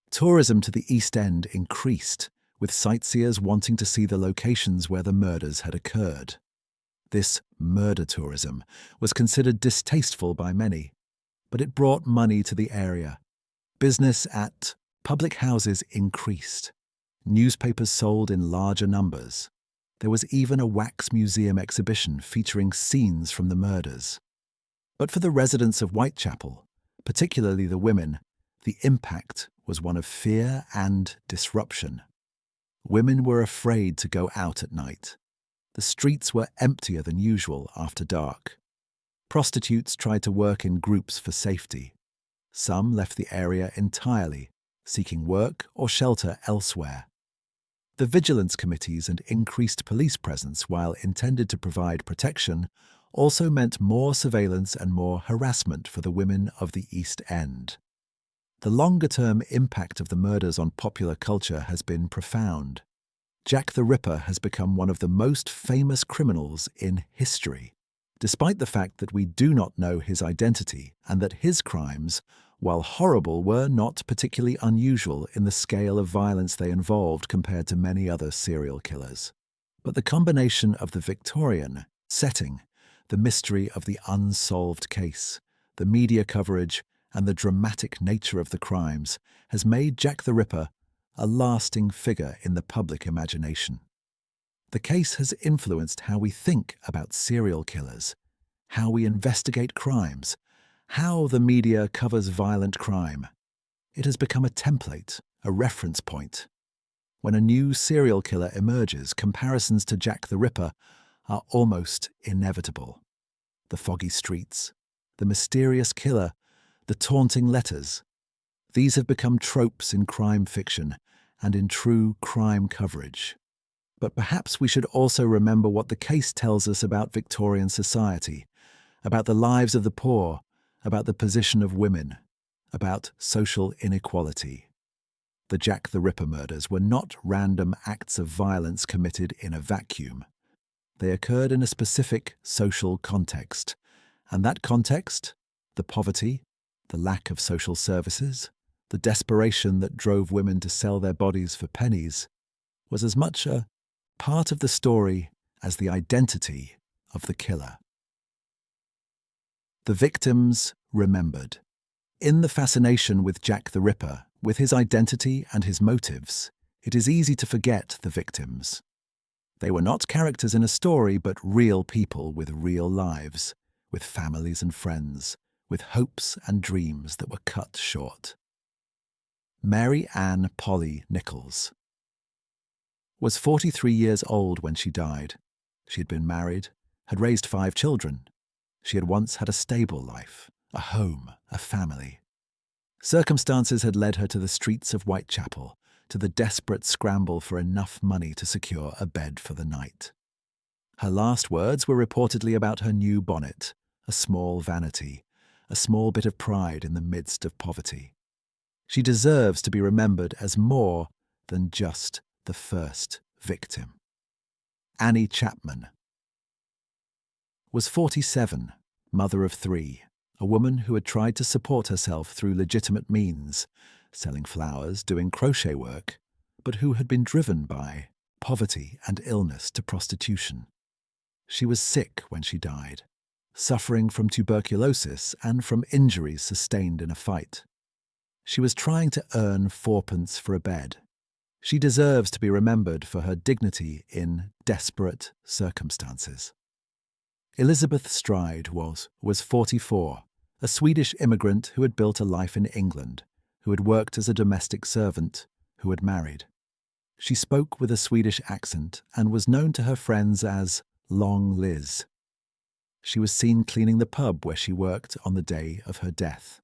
Tourism to the East End increased, with sightseers wanting to see the locations where the murders had occurred. This murder tourism was considered distasteful by many, but it brought money to the area. Business at public houses increased. Newspapers sold in larger numbers. There was even a wax museum exhibition featuring scenes from the murders. But for the residents of Whitechapel, particularly the women, the impact was one of fear and disruption. Women were afraid to go out at night. The streets were emptier than usual after dark. Prostitutes tried to work in groups for safety. Some left the area entirely, seeking work or shelter elsewhere. The vigilance committees and increased police presence, while intended to provide protection, also meant more surveillance and more harassment for the women of the East End. The longer-term impact of the murders on popular culture has been profound. Jack the Ripper has become one of the most famous criminals in history, despite the fact that we do not know his identity and that his crimes, while horrible, were not particularly unusual in the scale of violence they involved compared to many other serial killers. But the combination of the Victorian setting, the mystery of the unsolved case, the media coverage, and the dramatic nature of the crimes has made Jack the Ripper a lasting figure in the public imagination. The case has influenced how we think about serial killers, how we investigate crimes, how the media covers violent crime. It has become a template, a reference point. When a new serial killer emerges, comparisons to Jack the Ripper are almost inevitable. The foggy streets, the mysterious killer, the taunting letters. These have become tropes in crime fiction and in true crime coverage. But perhaps we should also remember what the case tells us about Victorian society, about the lives of the poor, about the position of women, about social inequality. The Jack the Ripper murders were not random acts of violence committed in a vacuum. They occurred in a specific social context, and that context, the poverty, the lack of social services, the desperation that drove women to sell their bodies for pennies, was as much a part of the story as the identity of the killer. The victims remembered. In the fascination with Jack the Ripper, with his identity and his motives, it is easy to forget the victims. They were not characters in a story, but real people with real lives, with families and friends, with hopes and dreams that were cut short. Mary Ann Polly Nichols was 43 years old when she died. She had been married, had raised 5 children. She had once had a stable life, a home, a family. Circumstances had led her to the streets of Whitechapel, to the desperate scramble for enough money to secure a bed for the night. Her last words were reportedly about her new bonnet, a small vanity, a small bit of pride in the midst of poverty. She deserves to be remembered as more than just the first victim. Annie Chapman was 47, mother of 3, a woman who had tried to support herself through legitimate means, selling flowers, doing crochet work, but who had been driven by poverty and illness to prostitution. She was sick when she died, suffering from tuberculosis and from injuries sustained in a fight. She was trying to earn 4pence for a bed. She deserves to be remembered for her dignity in desperate circumstances. Elizabeth Stride was 44, a Swedish immigrant who had built a life in England, who had worked as a domestic servant, who had married. She spoke with a Swedish accent and was known to her friends as Long Liz. She was seen cleaning the pub where she worked on the day of her death.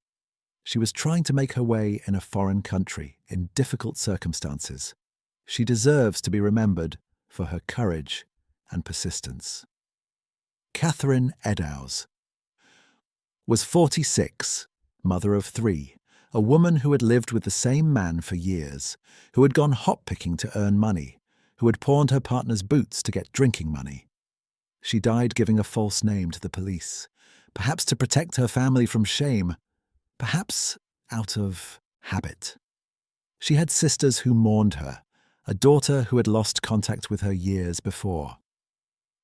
She was trying to make her way in a foreign country in difficult circumstances. She deserves to be remembered for her courage and persistence. Catherine Eddowes was 46, mother of 3, a woman who had lived with the same man for years, who had gone hop-picking to earn money, who had pawned her partner's boots to get drinking money. She died giving a false name to the police, perhaps to protect her family from shame, perhaps out of habit. She had sisters who mourned her, a daughter who had lost contact with her years before.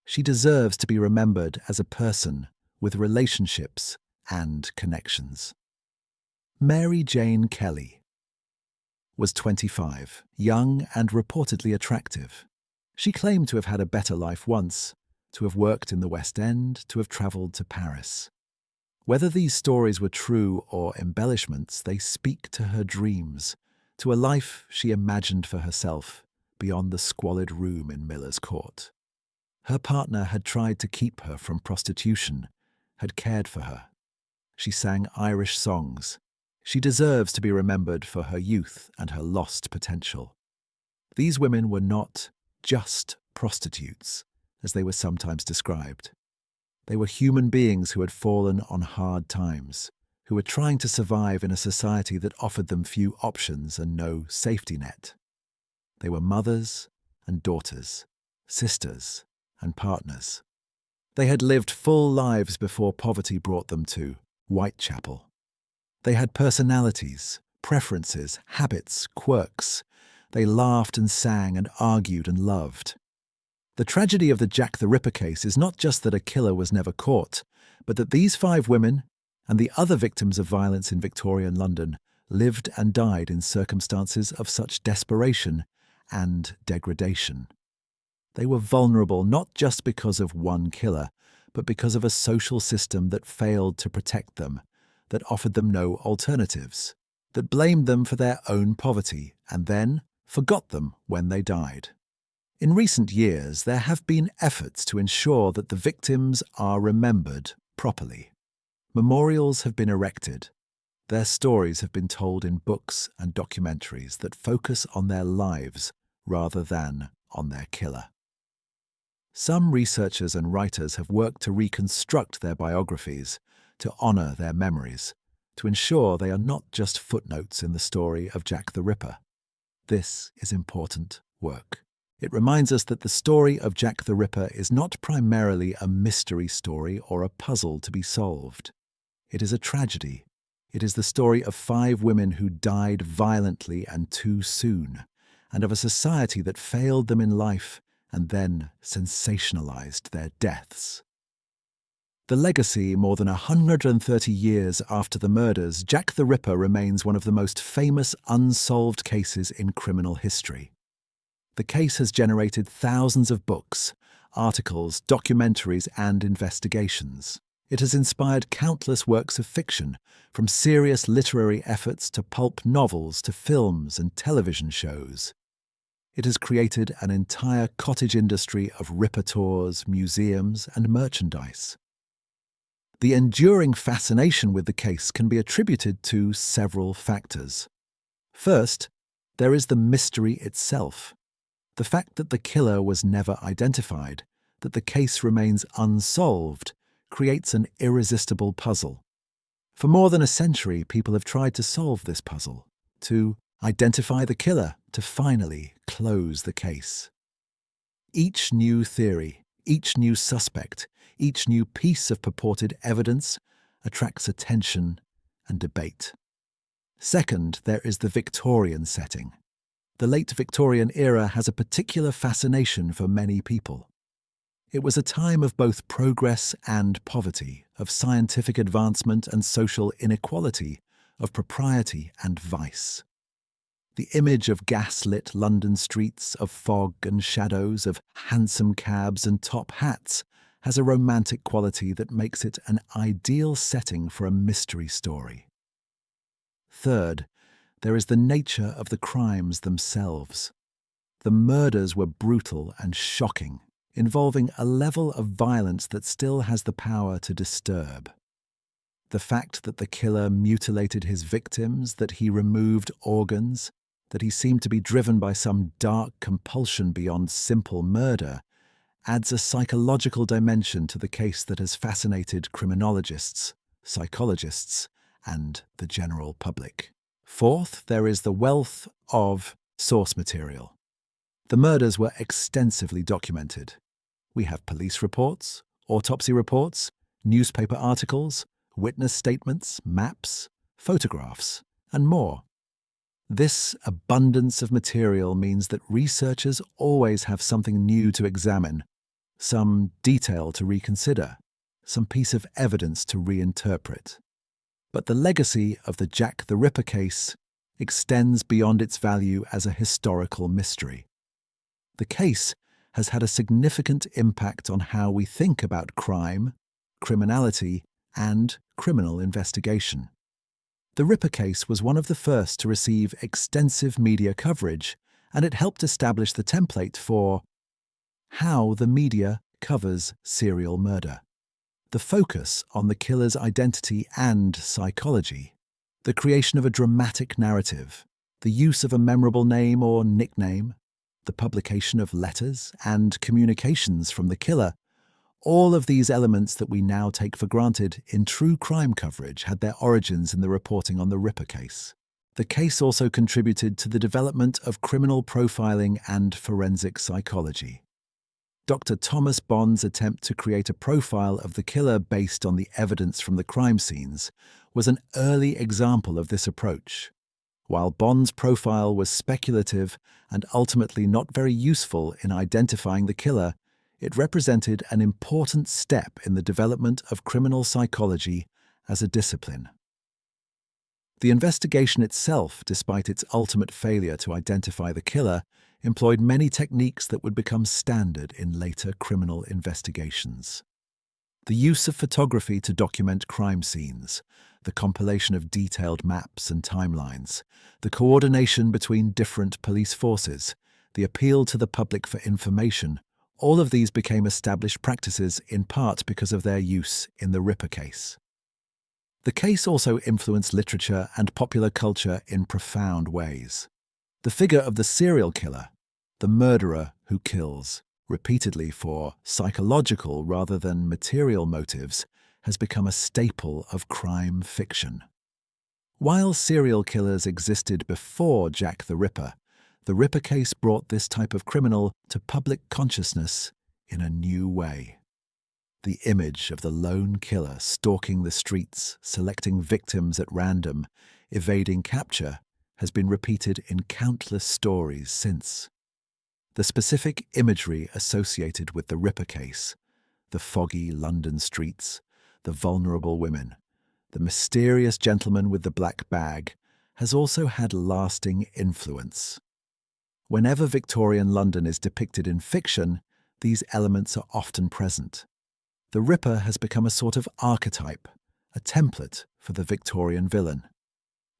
She deserves to be remembered as a person with relationships and connections. Mary Jane Kelly was 25, young and reportedly attractive. She claimed to have had a better life once, to have worked in the West End, to have travelled to Paris. Whether these stories were true or embellishments, they speak to her dreams, to a life she imagined for herself beyond the squalid room in Miller's Court. Her partner had tried to keep her from prostitution, had cared for her. She sang Irish songs. She deserves to be remembered for her youth and her lost potential. These women were not just prostitutes, as they were sometimes described. They were human beings who had fallen on hard times, who were trying to survive in a society that offered them few options and no safety net. They were mothers and daughters, sisters and partners. They had lived full lives before poverty brought them to Whitechapel. They had personalities, preferences, habits, quirks. They laughed and sang and argued and loved. The tragedy of the Jack the Ripper case is not just that a killer was never caught, but that these 5 women and the other victims of violence in Victorian London lived and died in circumstances of such desperation and degradation. They were vulnerable not just because of one killer, but because of a social system that failed to protect them, that offered them no alternatives, that blamed them for their own poverty and then forgot them when they died. In recent years, there have been efforts to ensure that the victims are remembered properly. Memorials have been erected. Their stories have been told in books and documentaries that focus on their lives rather than on their killer. Some researchers and writers have worked to reconstruct their biographies, to honour their memories, to ensure they are not just footnotes in the story of Jack the Ripper. This is important work. It reminds us that the story of Jack the Ripper is not primarily a mystery story or a puzzle to be solved. It is a tragedy. It is the story of 5 women who died violently and too soon, and of a society that failed them in life and then sensationalized their deaths. The legacy, more than 130 years after the murders, Jack the Ripper remains one of the most famous unsolved cases in criminal history. The case has generated thousands of books, articles, documentaries, and investigations. It has inspired countless works of fiction, from serious literary efforts to pulp novels to films and television shows. It has created an entire cottage industry of Ripper tours, museums, and merchandise. The enduring fascination with the case can be attributed to several factors. First, there is the mystery itself. The fact that the killer was never identified, that the case remains unsolved, creates an irresistible puzzle. For more than a century, people have tried to solve this puzzle, to identify the killer, to finally close the case. Each new theory, each new suspect, each new piece of purported evidence attracts attention and debate. Second, there is the Victorian setting. The late Victorian era has a particular fascination for many people. It was a time of both progress and poverty, of scientific advancement and social inequality, of propriety and vice. The image of gas-lit London streets, of fog and shadows, of hansom cabs and top hats has a romantic quality that makes it an ideal setting for a mystery story. Third, there is the nature of the crimes themselves. The murders were brutal and shocking, involving a level of violence that still has the power to disturb. The fact that the killer mutilated his victims, that he removed organs, that he seemed to be driven by some dark compulsion beyond simple murder, adds a psychological dimension to the case that has fascinated criminologists, psychologists, and the general public. Fourth, there is the wealth of source material. The murders were extensively documented. We have police reports, autopsy reports, newspaper articles, witness statements, maps, photographs, and more. This abundance of material means that researchers always have something new to examine, some detail to reconsider, some piece of evidence to reinterpret. But the legacy of the Jack the Ripper case extends beyond its value as a historical mystery. The case has had a significant impact on how we think about crime, criminality, and criminal investigation. The Ripper case was one of the first to receive extensive media coverage, and it helped establish the template for how the media covers serial murder. The focus on the killer's identity and psychology, the creation of a dramatic narrative, the use of a memorable name or nickname, the publication of letters and communications from the killer, all of these elements that we now take for granted in true crime coverage had their origins in the reporting on the Ripper case. The case also contributed to the development of criminal profiling and forensic psychology. Dr. Thomas Bond's attempt to create a profile of the killer based on the evidence from the crime scenes was an early example of this approach. While Bond's profile was speculative and ultimately not very useful in identifying the killer, it represented an important step in the development of criminal psychology as a discipline. The investigation itself, despite its ultimate failure to identify the killer, employed many techniques that would become standard in later criminal investigations. The use of photography to document crime scenes, the compilation of detailed maps and timelines, the coordination between different police forces, the appeal to the public for information, all of these became established practices in part because of their use in the Ripper case. The case also influenced literature and popular culture in profound ways. The figure of the serial killer, the murderer who kills, repeatedly for psychological rather than material motives, has become a staple of crime fiction. While serial killers existed before Jack the Ripper case brought this type of criminal to public consciousness in a new way. The image of the lone killer stalking the streets, selecting victims at random, evading capture, has been repeated in countless stories since. The specific imagery associated with the Ripper case, the foggy London streets, the vulnerable women, the mysterious gentleman with the black bag, has also had lasting influence. Whenever Victorian London is depicted in fiction, these elements are often present. The Ripper has become a sort of archetype, a template for the Victorian villain.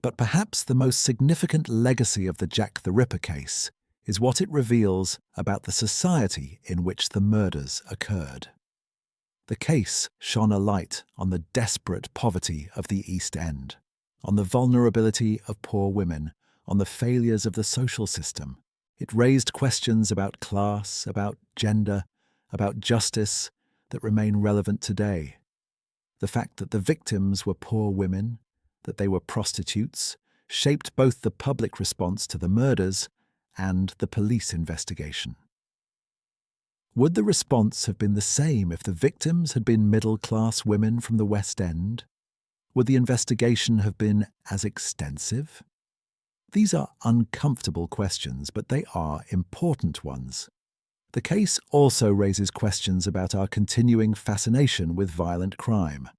But perhaps the most significant legacy of the Jack the Ripper case is what it reveals about the society in which the murders occurred. The case shone a light on the desperate poverty of the East End, on the vulnerability of poor women, on the failures of the social system. It raised questions about class, about gender, about justice that remain relevant today. The fact that the victims were poor women, that they were prostitutes, shaped both the public response to the murders and the police investigation. Would the response have been the same if the victims had been middle-class women from the West End? Would the investigation have been as extensive? These are uncomfortable questions, but they are important ones. The case also raises questions about our continuing fascination with violent crime.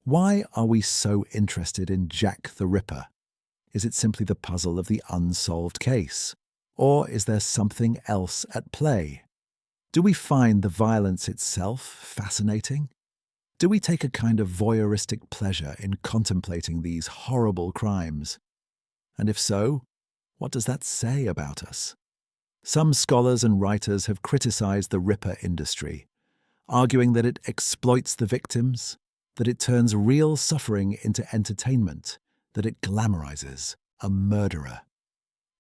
Why are we so interested in Jack the Ripper? Is it simply the puzzle of the unsolved case? Or is there something else at play? Do we find the violence itself fascinating? Do we take a kind of voyeuristic pleasure in contemplating these horrible crimes? And if so, what does that say about us? Some scholars and writers have criticized the Ripper industry, arguing that it exploits the victims, that it turns real suffering into entertainment, that it glamorizes a murderer.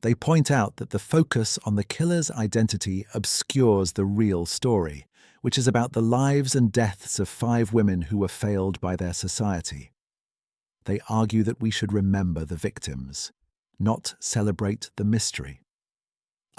They point out that the focus on the killer's identity obscures the real story, which is about the lives and deaths of 5 women who were failed by their society. They argue that we should remember the victims, not celebrate the mystery.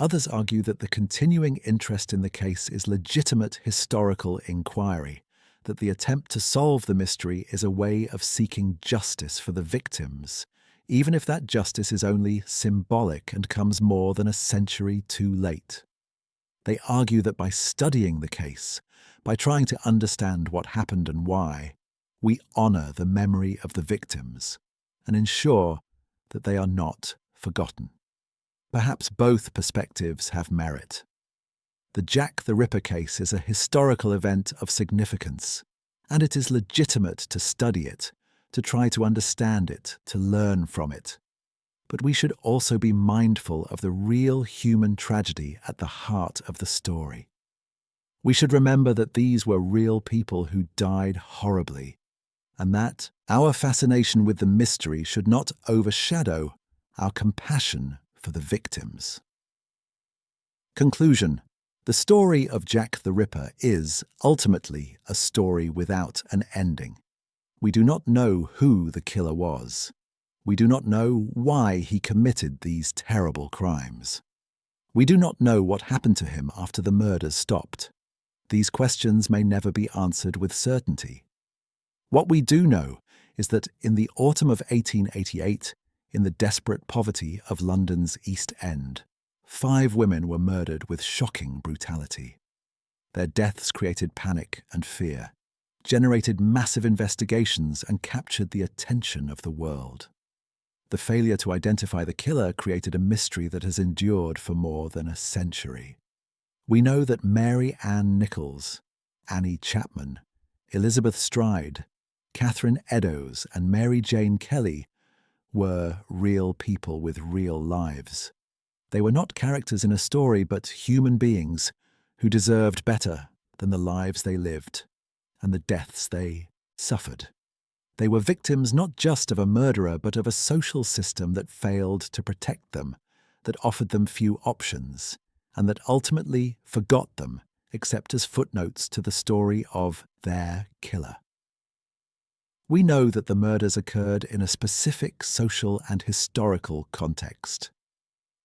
Others argue that the continuing interest in the case is legitimate historical inquiry, that the attempt to solve the mystery is a way of seeking justice for the victims, even if that justice is only symbolic and comes more than a century too late. They argue that by studying the case, by trying to understand what happened and why, we honor the memory of the victims and ensure that they are not forgotten. Perhaps both perspectives have merit. The Jack the Ripper case is a historical event of significance, and it is legitimate to study it, to try to understand it, to learn from it. But we should also be mindful of the real human tragedy at the heart of the story. We should remember that these were real people who died horribly, and that our fascination with the mystery should not overshadow our compassion for the victims. Conclusion. The story of Jack the Ripper is, ultimately, a story without an ending. We do not know who the killer was. We do not know why he committed these terrible crimes. We do not know what happened to him after the murders stopped. These questions may never be answered with certainty. What we do know is that in the autumn of 1888, in the desperate poverty of London's East End, 5 women were murdered with shocking brutality. Their deaths created panic and fear, generated massive investigations, and captured the attention of the world. The failure to identify the killer created a mystery that has endured for more than a century. We know that Mary Ann Nichols, Annie Chapman, Elizabeth Stride, Catherine Eddowes, and Mary Jane Kelly were real people with real lives. They were not characters in a story, but human beings who deserved better than the lives they lived and the deaths they suffered. They were victims not just of a murderer, but of a social system that failed to protect them, that offered them few options, and that ultimately forgot them except as footnotes to the story of their killer. We know that the murders occurred in a specific social and historical context.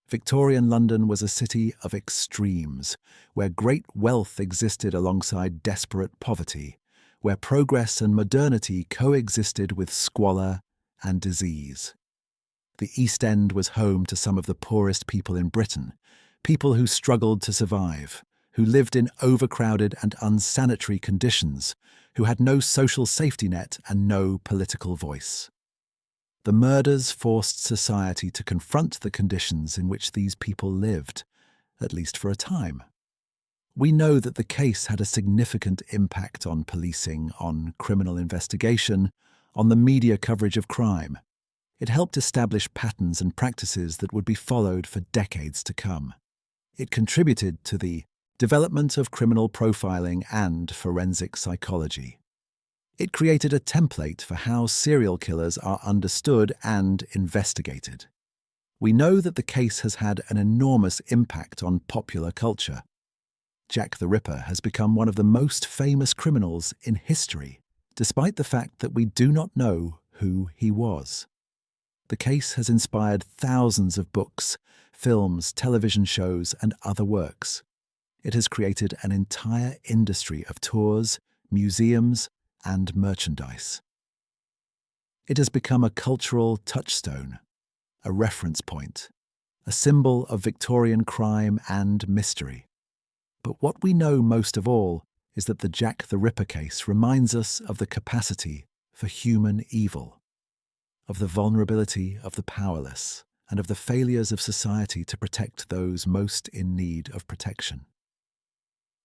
Victorian London was a city of extremes, where great wealth existed alongside desperate poverty, where progress and modernity coexisted with squalor and disease. The East End was home to some of the poorest people in Britain, people who struggled to survive, who lived in overcrowded and unsanitary conditions, who had no social safety net and no political voice. The murders forced society to confront the conditions in which these people lived, at least for a time. We know that the case had a significant impact on policing, on criminal investigation, on the media coverage of crime. It helped establish patterns and practices that would be followed for decades to come. It contributed to the development of criminal profiling and forensic psychology. It created a template for how serial killers are understood and investigated. We know that the case has had an enormous impact on popular culture. Jack the Ripper has become one of the most famous criminals in history, despite the fact that we do not know who he was. The case has inspired thousands of books, films, television shows, and other works. It has created an entire industry of tours, museums, and merchandise. It has become a cultural touchstone, a reference point, a symbol of Victorian crime and mystery. But what we know most of all is that the Jack the Ripper case reminds us of the capacity for human evil, of the vulnerability of the powerless, and of the failures of society to protect those most in need of protection.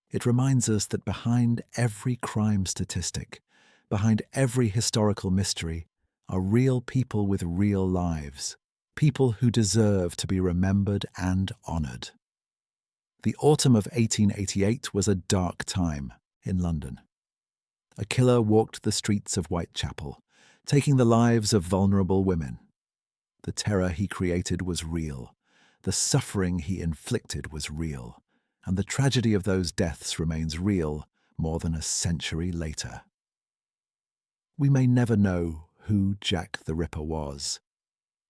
It reminds us that behind every crime statistic, behind every historical mystery, are real people with real lives, people who deserve to be remembered and honored. The autumn of 1888 was a dark time in London. A killer walked the streets of Whitechapel, taking the lives of vulnerable women. The terror he created was real, the suffering he inflicted was real, and the tragedy of those deaths remains real more than a century later. We may never know who Jack the Ripper was.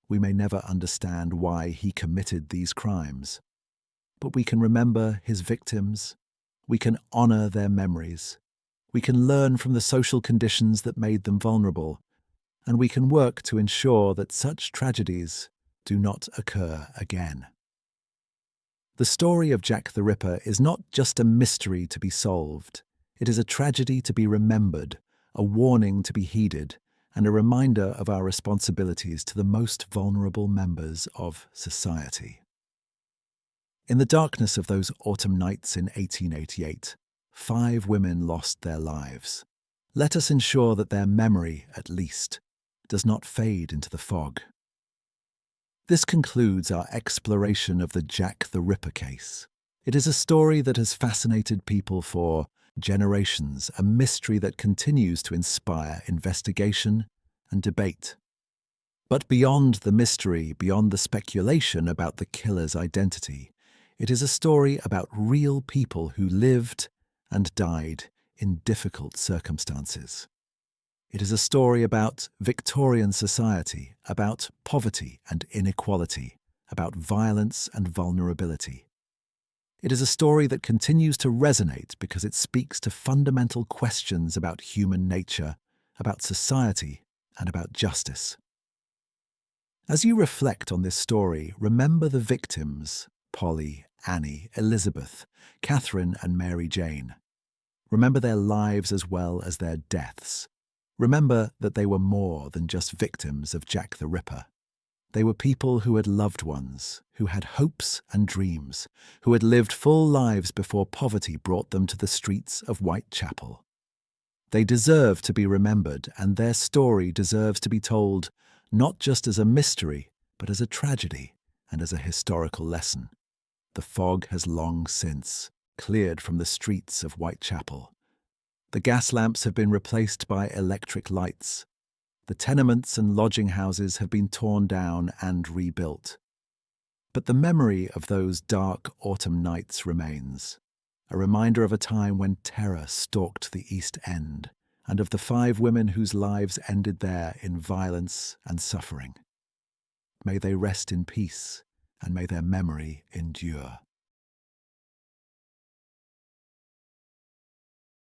We may never understand why he committed these crimes. But we can remember his victims, we can honor their memories, we can learn from the social conditions that made them vulnerable, and we can work to ensure that such tragedies do not occur again. The story of Jack the Ripper is not just a mystery to be solved. It is a tragedy to be remembered, a warning to be heeded, and a reminder of our responsibilities to the most vulnerable members of society. In the darkness of those autumn nights in 1888, 5 women lost their lives. Let us ensure that their memory, at least, does not fade into the fog. This concludes our exploration of the Jack the Ripper case. It is a story that has fascinated people for generations, a mystery that continues to inspire investigation and debate. But beyond the mystery, beyond the speculation about the killer's identity, it is a story about real people who lived and died in difficult circumstances. It is a story about Victorian society, about poverty and inequality, about violence and vulnerability. It is a story that continues to resonate because it speaks to fundamental questions about human nature, about society, and about justice. As you reflect on this story, remember the victims: Polly, Annie, Elizabeth, Catherine, and Mary Jane. Remember their lives as well as their deaths. Remember that they were more than just victims of Jack the Ripper. They were people who had loved ones, who had hopes and dreams, who had lived full lives before poverty brought them to the streets of Whitechapel. They deserve to be remembered, and their story deserves to be told not just as a mystery, but as a tragedy and as a historical lesson. The fog has long since cleared from the streets of Whitechapel. The gas lamps have been replaced by electric lights. The tenements and lodging houses have been torn down and rebuilt. But the memory of those dark autumn nights remains, a reminder of a time when terror stalked the East End, and of the 5 women whose lives ended there in violence and suffering. May they rest in peace, and may their memory endure.